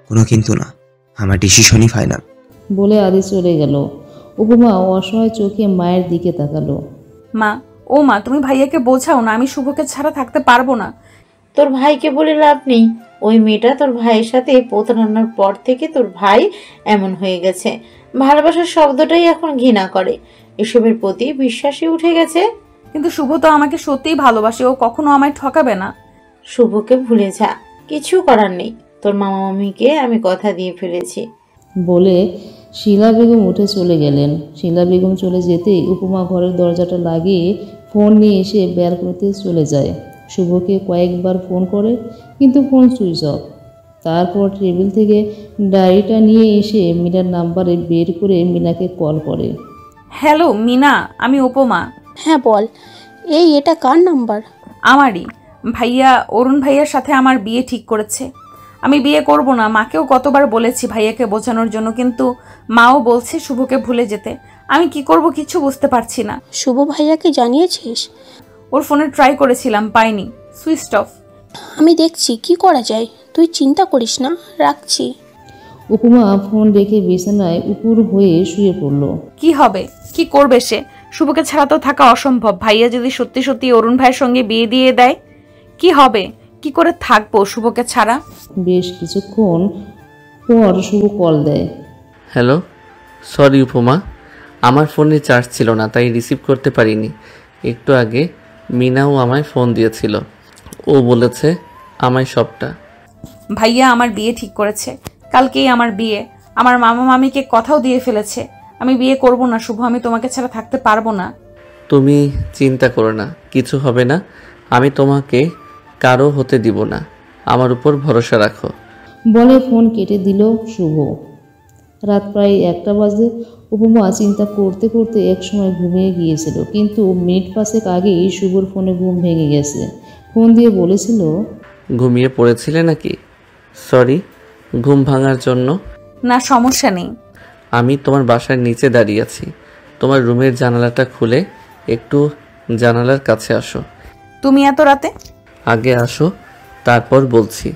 কোনো কিন্তু না, আমার ডিসিশনই ফাইনাল।
বলে আদি চলে গেল। উপমা অসহায় চোখে মায়ের দিকে তাকালো।
মা, তুমি ভাইয়াকে বোঝাও না, আমি শুভকে ছাড়া থাকতে পারবো না।
তোর ভাইকে বলে লাভ নেই। ওই মেয়েটা তোর ভাইয়ের সাথে প্রতারণার পর থেকে তোর ভাই এমন হয়ে গেছে। ভালোবাসার শব্দটাই এখন ঘৃণা করে, এসবের প্রতি বিশ্বাসই উঠে গেছে।
কিন্তু শুভ তো আমাকে সত্যিই ভালোবাসে, ও কখনো আমায় ঠকাবে না।
শুভকে ভুলে যা, কিছু করার নেই। তোর মামা মামিকে আমি কথা দিয়ে ফেলেছি।
বলে শিলা বেগম উঠে চলে গেলেন। শিলা বেগম চলে যেতেই উপমা ঘরের দরজাটা লাগিয়ে ফোন নিয়ে এসে ব্যালকনিতে চলে যায়। শুভকে কয়েকবার ফোন করে, কিন্তু ফোন সুইচ অফ। তারপর টেবিল থেকে ডায়েরিটা নিয়ে এসে মিনার নাম্বারে বের করে মিনাকে কল করে।
হ্যালো মিনা, আমি উপমা।
হ্যাঁ বল। এটা কার নাম্বার?
আমারই। ভাইয়া অরুণ ভাইয়ার সাথে আমার বিয়ে ঠিক করেছে। আমি বিয়ে করব না, মাকেও কতবার বলেছি ভাইয়াকে বোঝানোর জন্য, কিন্তু মাও বলছে শুভকে ভুলে যেতে। আমি কি করব কিছু বুঝতে পারছি না।
শুভ ভাইয়াকে জানিয়েছিস?
ওর ফোনে ট্রাই করেছিলাম, পাইনি, সুইচ অফ।
আমি দেখছি কি করা যায়, তুই চিন্তা করিস না, রাখছি।
উপমা ফোন রেখে বিছানায় উপুর হয়ে শুয়ে পড়ল।
কি হবে, কি করবে সে? শুভকে ছাড়া তো থাকা অসম্ভব। ভাইয়া যদি সত্যি সত্যি অরুণ ভাইয়ের সঙ্গে বিয়ে দিয়ে দেয়, কি হবে? কি করে থাকবো শুভকে ছাড়া?
বেশ কিছুক্ষণ পর শুভ কল দেয়।
হ্যালো, সরি উপমা, আমার ফোনে চার্জ ছিল না তাই রিসিভ করতে পারিনি। একটু আগে মিনাও আমায় ফোন দিয়েছিল, ও বলেছে আমায় সবটা।
ভাইয়া আমার বিয়ে ঠিক করেছে, কালকেই আমার বিয়ে। আমার মামা মামিকে কথাও দিয়ে ফেলেছে। আমি বিয়ে করব না শুভ, আমি তোমাকে ছাড়া থাকতে পারবো না।
তুমি চিন্তা করো না, কিছু হবে না। আমি তোমাকে কারো হতে দিব না, আমার উপর ভরসা রাখো।
বলে ফোন কেটে দিল শুভ। রাত প্রায় 1টা বাজে। উপমা চিন্তা করতে করতে একসময় ঘুমিয়ে গিয়েছিল, কিন্তু মিনিট 5 আগেই শুভর ফোনে ঘুম ভেঙে গেছে। ফোন দিয়ে বলেছিল,
ঘুমিয়ে পড়েছিলে নাকি? সরি ঘুম ভাঙার জন্য।
না সমস্যা নেই।
আমি তোমার বাসার নিচে দাঁড়িয়ে আছি, তোমার রুমের জানালাটা খুলে একটু জানালার কাছে আসো।
তুমি এত রাতে?
আগে আসো, তারপর বলছি।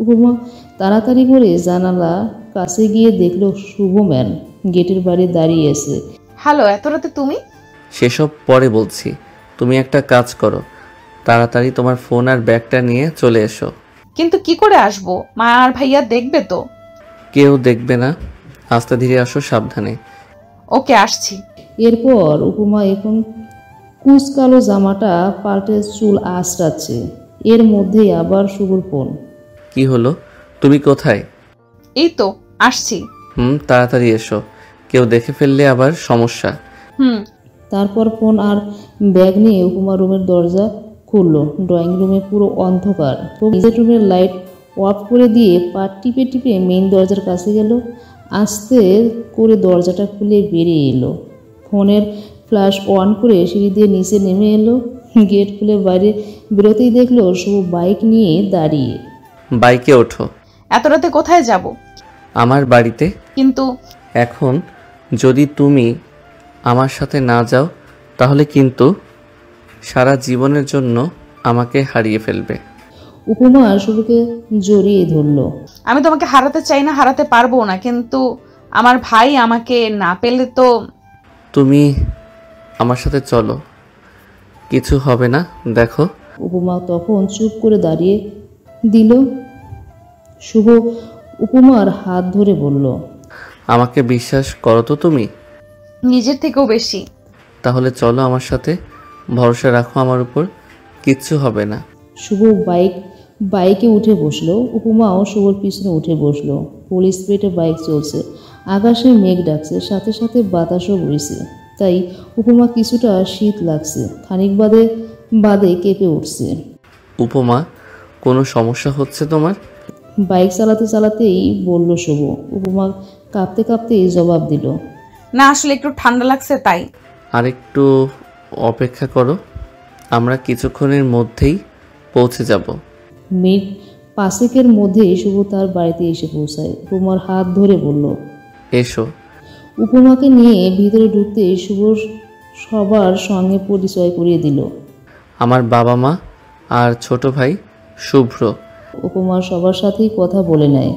উপমা তাড়াতাড়ি করে জানালা কাছে গিয়ে দেখলো শুভ ম্যান গেটের বাইরে দাঁড়িয়ে আছে।
হ্যালো, এত রাতে তুমি?
সেসব পরে বলছি, তুমি একটা কাজ করো, তাড়াতাড়ি তোমার ফোন আর ব্যাগটা নিয়ে চলে এসো।
কিন্তু কি করে আসবো? মা আর ভাইয়া দেখবে তো?
কেউ দেখবে না, আস্তে ধীরে আসো, সাবধানে।
ওকে, আসছি।
এরপর উপমা এখন কুচকালো জামাটা পাল্টে চুল আঁচড়াচ্ছে। এর মধ্যেই আবার শুভর ফোন।
কি হলো, তুমি কোথায়?
এই তো আসছি।
তাড়াতাড়ি এসো, কেউ দেখে ফেললে আবার সমস্যা।
তারপর ফোন আর ব্যাগ নিয়ে উপমা রুমের দরজা খুললো। ড্রয়িং রুমে পুরো অন্ধকার। তো নিজের রুমের লাইট অফ করে দিয়ে পা টিপে টিপে মেইন দরজার কাছে গেল। আস্তে করে দরজাটা খুলে বেরিয়ে এলো। ফোনের ফ্ল্যাশ অন করে সিঁড়ি দিয়ে নিচে নেমে এলো। গেট খুলে বাইরে বেরোতেই দেখলো শুভ বাইক নিয়ে দাঁড়িয়ে।
বাইকে ওঠো।
এত রাতে কোথায় যাব?
আমার বাড়িতে।
কিন্তু
এখন যদি তুমি আমার সাথে না যাও, তাহলে কিন্তু সারা জীবনের জন্য আমাকে হারিয়ে ফেলবে।
উপমা শুভকে জড়িয়ে ধরলো।
আমি তোমাকে হারাতে চাই না, হারাতে পারবো না, কিন্তু আমার ভাই আমাকে না পেলে তো।
তুমি আমার সাথে চলো, কিছু হবে না, দেখো।
উপমা তখন চুপ করে দাঁড়িয়ে দিল। শুভ উপমার হাত ধরে বলল,
আমাকে বিশ্বাস করো তো তুমি?
নিজের থেকেও বেশি।
তাহলে চলো আমার সাথে, ভরসা রাখো আমার উপর, কিচ্ছু হবে না।
শুভ বাইকে উঠে বসলো। উপমাও শুভর পিছনে উঠে বসলো। ফুল স্পিডে বাইক চলছে। আকাশে মেঘ ডাকছে, সাথে সাথে বাতাসও বইছে। তাই উপমা কিছুটা শীত লাগছে। খানিক বাদে কেঁপে উঠছে।
উপমা, কোনো সমস্যা হচ্ছে তোমার?
বাইক চালাতে চালাতেই বলল শুভ। উপমা কাঁপতে কাঁপতেই জবাব দিল,
না, আসলে একটু ঠান্ডা লাগছে তাই।
আর একটু অপেক্ষা করো, আমরা কিছুক্ষণের মধ্যেই পৌঁছে যাব।
মিনিট 5 মধ্যেই শুভ তার বাড়িতে এসে পৌঁছায়। উপমার হাত ধরে বলল,
এসো।
উপমাকে নিয়ে ভিতরে ঢুকতে শুভ সবার সঙ্গে পরিচয় করিয়ে দিল।
আমার বাবা মা আর ছোট ভাই শুভ্র।
উপমা সবার সাথেই কথা বলে নেয়।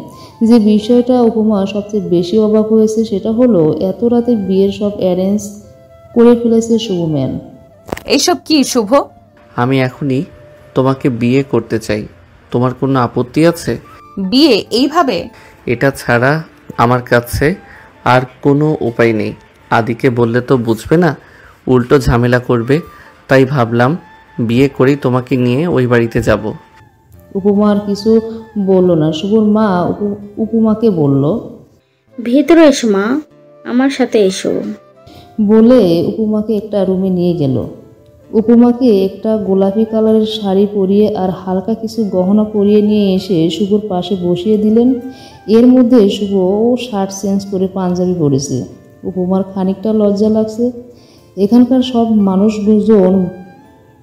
যে বিষয়টা উপমা সবচেয়ে বেশি অবাক হয়েছে সেটা হলো এত রাতে বিয়ের সব অ্যারেঞ্জ করে ফেলেছে শুভ ম্যান।
এইসব কি শুভ?
আমি এখনই তোমাকে বিয়ে করতে চাই, তোমার কোনো আপত্তি আছে?
বিয়ে এইভাবে?
এটা ছাড়া আমার কাছে আর কোনো উপায় নেই। আদিকে বললে তো বুঝবে না, উল্টো ঝামেলা করবে, তাই ভাবলাম বিয়ে করেই তোমাকে নিয়ে ওই বাড়িতে যাব।
উপমা আর কিছু বলল না। শুভর মা উপমাকে বলল,
ভেতরে এসো মা, আমার সাথে এসো।
বলে উপমাকে একটা রুমে নিয়ে গেল। উপমাকে একটা গোলাপি কালারের শাড়ি পরিয়ে আর হালকা কিছু গহনা পরিয়ে নিয়ে এসে শুভর পাশে বসিয়ে দিলেন। এর মধ্যে শুভ শার্ট চেঞ্জ করে পাঞ্জাবি পরেছে। উপমার খানিকটা লজ্জা লাগছে। এখানকার সব মানুষজন,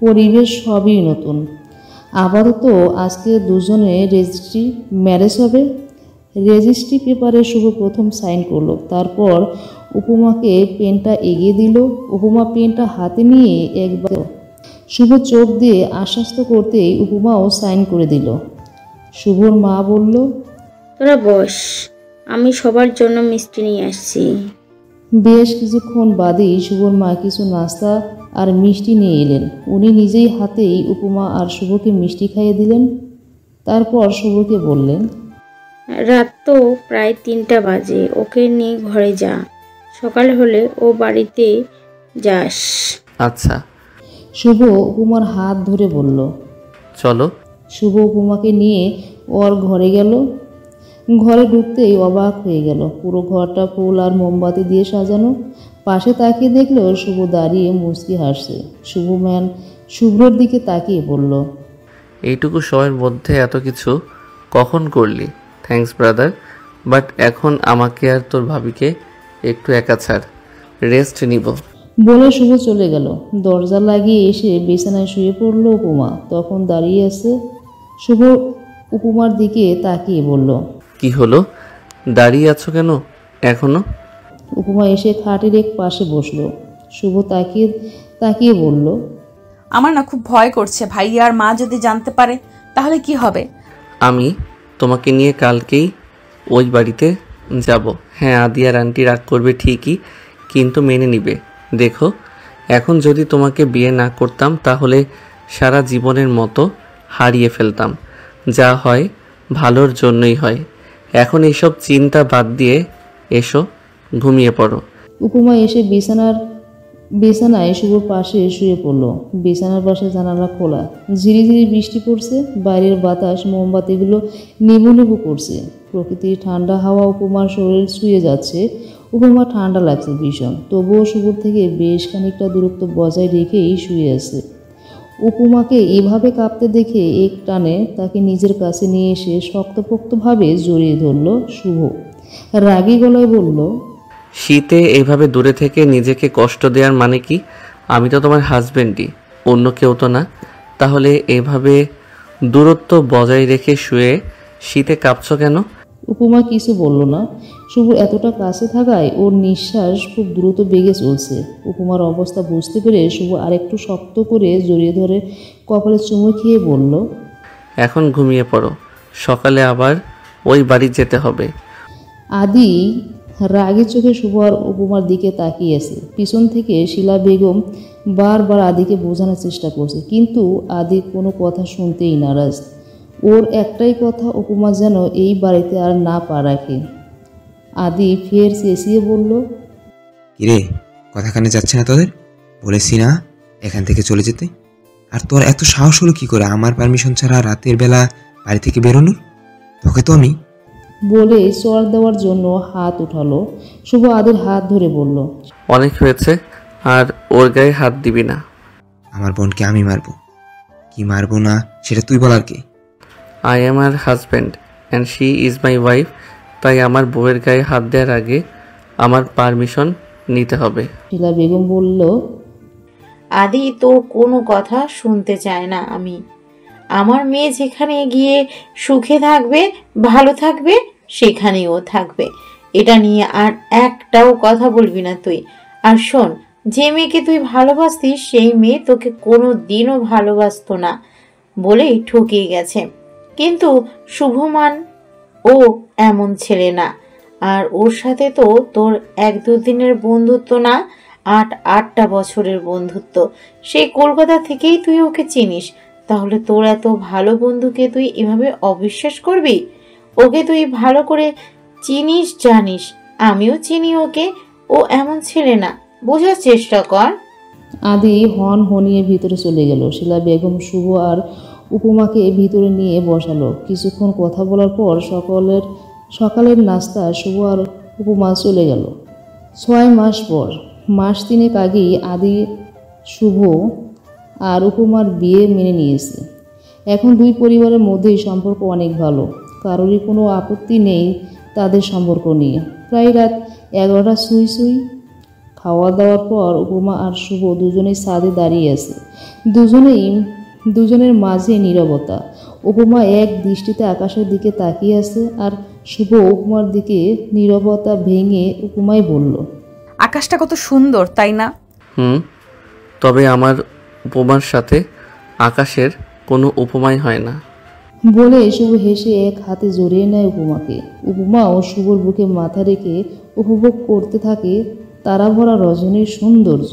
পরিবেশ সবই নতুন। আপাতত আজকে দুজনে রেজিস্ট্রি ম্যারেজ হবে। রেজিস্ট্রি পেপারে শুভ প্রথম সাইন করলো। তারপর উপমাকে পেনটা এগিয়ে দিল। উপমা পেনটা হাতে নিয়ে একবার শুভ চোখ দিয়ে আশ্বস্ত করতেই উপমাও সাইন করে দিল। শুভর মা বলল,
তোরা বস, আমি সবার জন্য মিষ্টি নিয়ে আসছি।
বেশ কিছুক্ষণ বাদেই শুভর মা কিছু নাস্তা আর মিষ্টি নিয়ে এলেন। উনি নিজেই হাতেই উপমা আর শুভকে মিষ্টি খাইয়ে দিলেন। তারপর শুভকে বললেন,
রাত তো প্রায় 3টা বাজে, ওকে নিয়ে ঘরে যা, সকাল হলে ও বাড়িতে যাস।
আচ্ছা।
শুভ উপমার হাত ধরে বলল,
চলো।
শুভ উপমাকে নিয়ে ওর ঘরে গেল। ঘরে ঢুকতেই অবাক হয়ে গেল। পুরো ঘরটা ফুল আর মোমবাতি দিয়ে সাজানো। পাশে তাকিয়ে দেখলো শুভ দাঁড়িয়ে মুচকি হাসছে। শুভ ম্যান শুভ্রর দিকে তাকিয়ে বলল,
এইটুকু সময়ের মধ্যে এত কিছু কখন করলি? থ্যাঙ্কস ব্রাদার, বাট এখন আমাকে আর তোর ভাবিকে একটু একা ছাড়, রেস্ট নিব।
বলে শুভ চলে গেল। দরজা লাগিয়ে এসে বিছানায় শুয়ে পড়ল উপমা। তখন দাঁড়িয়ে আছে। শুভ উপমার দিকে তাকিয়ে বলল,
কি হলো, দাঁড়িয়ে আছো কেন এখনো?
উপমা এসে খাটের এক পাশে বসলো। শুভ তাকিয়ে বলল,
আমার না খুব ভয় করছে, ভাইয়া আর মা যদি জানতে পারে তাহলে কি হবে?
আমি তোমাকে নিয়ে কালকেই ওই বাড়িতে যাব। হ্যাঁ, আদি আর আন্টি রাগ করবে ঠিকই, কিন্তু মেনে নিবে। দেখো, এখন যদি তোমাকে বিয়ে না করতাম তাহলে সারা জীবনের মতো হারিয়ে ফেলতাম। যা হয় ভালোর জন্যই হয়। এখন এইসব চিন্তা বাদ দিয়ে এসো, ঘুমিয়ে পড়ো।
উপমা এসে বিছানায় শুভর পাশে শুয়ে পড়ল। বিছানার পাশে জানালা খোলা, ঝিরি ঝিরি বৃষ্টি পড়ছে, বাইরের বাতাস মোমবাতিগুলো নেবু নেবু করছে। প্রকৃতির ঠান্ডা হাওয়া উপমার শরীর ছুঁয়ে যাচ্ছে। উপমা ঠান্ডা লাগছে ভীষণ, তবুও শুভর থেকে বেশ খানিকটা দূরত্ব বজায় রেখেই শুয়ে আছে। উপমাকে এভাবে কাঁপতে দেখে এক টানে তাকে নিজের কাছে নিয়ে এসে শক্তপোক্তভাবে জড়িয়ে ধরল শুভ। রাগী গলায় বলল,
শীতে এইভাবে দূরে থেকে নিজেকে কষ্ট দেওয়ার মানে কি? আমি তো তোমার হাজবেন্ডই, অন্য কেউ তো না। তাহলে এইভাবে দূরত্ব বজায় রেখে শুয়ে শীতে কাঁপছো কেন?
উপমা কিছু বলল না। শুভ এতটা কাছে থাকায় ওর নিঃশ্বাস খুব দ্রুত বেগে চলছে। উপমার অবস্থা বুঝতে পেরে শুভ আরেকটু শক্ত করে জড়িয়ে ধরে কপালে চুমু খেয়ে বলল,
এখন ঘুমিয়ে পড়ো, সকালে আবার ওই বাড়ি যেতে হবে।
আদি রাগের চোখে শুভ আর উপমার দিকে তাকিয়ে আছে। পিছন থেকে শিলা বেগম বারবার আদিকে বোঝানোর চেষ্টা করছে, কিন্তু আদি কোনো কথা শুনতেই নারাজ। ওর একটাই কথা, উপমা যেন এই বাড়িতে আর না পা রাখে। আদি ফের চেঁচিয়ে বলল,
কিরে, কথা কানে যাচ্ছে না তোদের? বলেছি না এখান থেকে চলে যেতে। আর তোর এত সাহস হলো কি করে আমার পারমিশন ছাড়া রাতের বেলা বাড়ি থেকে বেরোনোর? তোকে তো আমি
বলে চড় দেওয়ার জন্য হাত উঠালো। শুভ আদির হাত ধরে বলল,
অনেক হয়েছে, আর ওর গায়ে হাত দিবি না।
আমার বোনকে আমি মারবো। কি মারবো না সেটা তুই বলার কে?
I am her husband and she is my wife. তাই আমার বউয়ের গায়ে হাত দেওয়ার আগে আমার পারমিশন নিতে হবে।
শিলা বেগম বলল,
আদি তোর কোনো কথা শুনতে চায় না আমি। আমার মেয়ে যেখানে গিয়ে সুখে থাকবে, ভালো থাকবে, সেখানেও থাকবে। এটা নিয়ে আর একটাও কথা বলবি না তুই। আর শোন, যে মেয়েকে তুই ভালোবাসতিস সেই মেয়ে তোকে কোনো দিনও ভালোবাসতো না বলেই ঠকিয়ে গেছে। কিন্তু শুভমান ও এমন ছেলে না। আর ওর সাথে তো তোর 1-2 দিনের বন্ধুত্ব না, 8-8টা বছরের বন্ধুত্ব। সেই কলকাতা থেকেই তুই ওকে চিনিস। তাহলে তোর এত ভালো বন্ধুকে তুই এভাবে অবিশ্বাস করবি? ওকে তুই ভালো করে চিনিস, জানিস। আমিও চিনি ওকে। ও এমন ছেলে না, বোঝার চেষ্টা কর।
আদি হন হনিয়ে ভিতরে চলে গেল। শিলা বেগম শুভ আর উপমাকে ভিতরে নিয়ে বসালো। কিছুক্ষণ কথা বলার পর সকালের নাস্তা শুভ আর উপমা চলে গেল। 6 মাস পর, মাস 3 আগেই আদি শুভ আর উপমার বিয়ে মেনে নিয়েছে। এখন দুই পরিবারের মধ্যেই সম্পর্ক অনেক ভালো, কারোরই কোনো আপত্তি নেই তাদের সম্পর্ক নিয়ে। প্রায় রাত 11টা ছুঁই ছুঁই। খাওয়া দাওয়ার পর উপমা আর শুভ দুজনেই ছাদে দাঁড়িয়ে আছে। দুজনের মাঝে নীরবতা। উপমা এক দৃষ্টিতে আকাশের দিকে তাকিয়ে আছে, আর শুভ উপমার দিকে। নীরবতা ভেঙে উপমাই বলল,
আকাশটা কত সুন্দর, তাই না?
তবে আমার উপমার সাথে আকাশের কোনো উপমাই হয় না।
বলে শুভ হেসে এক হাতে জড়িয়ে নেয় উপমাকে। উপমা ও শুভর বুকে মাথা রেখে উপভোগ করতে থাকে তারা ভরা রজনীর সৌন্দর্য।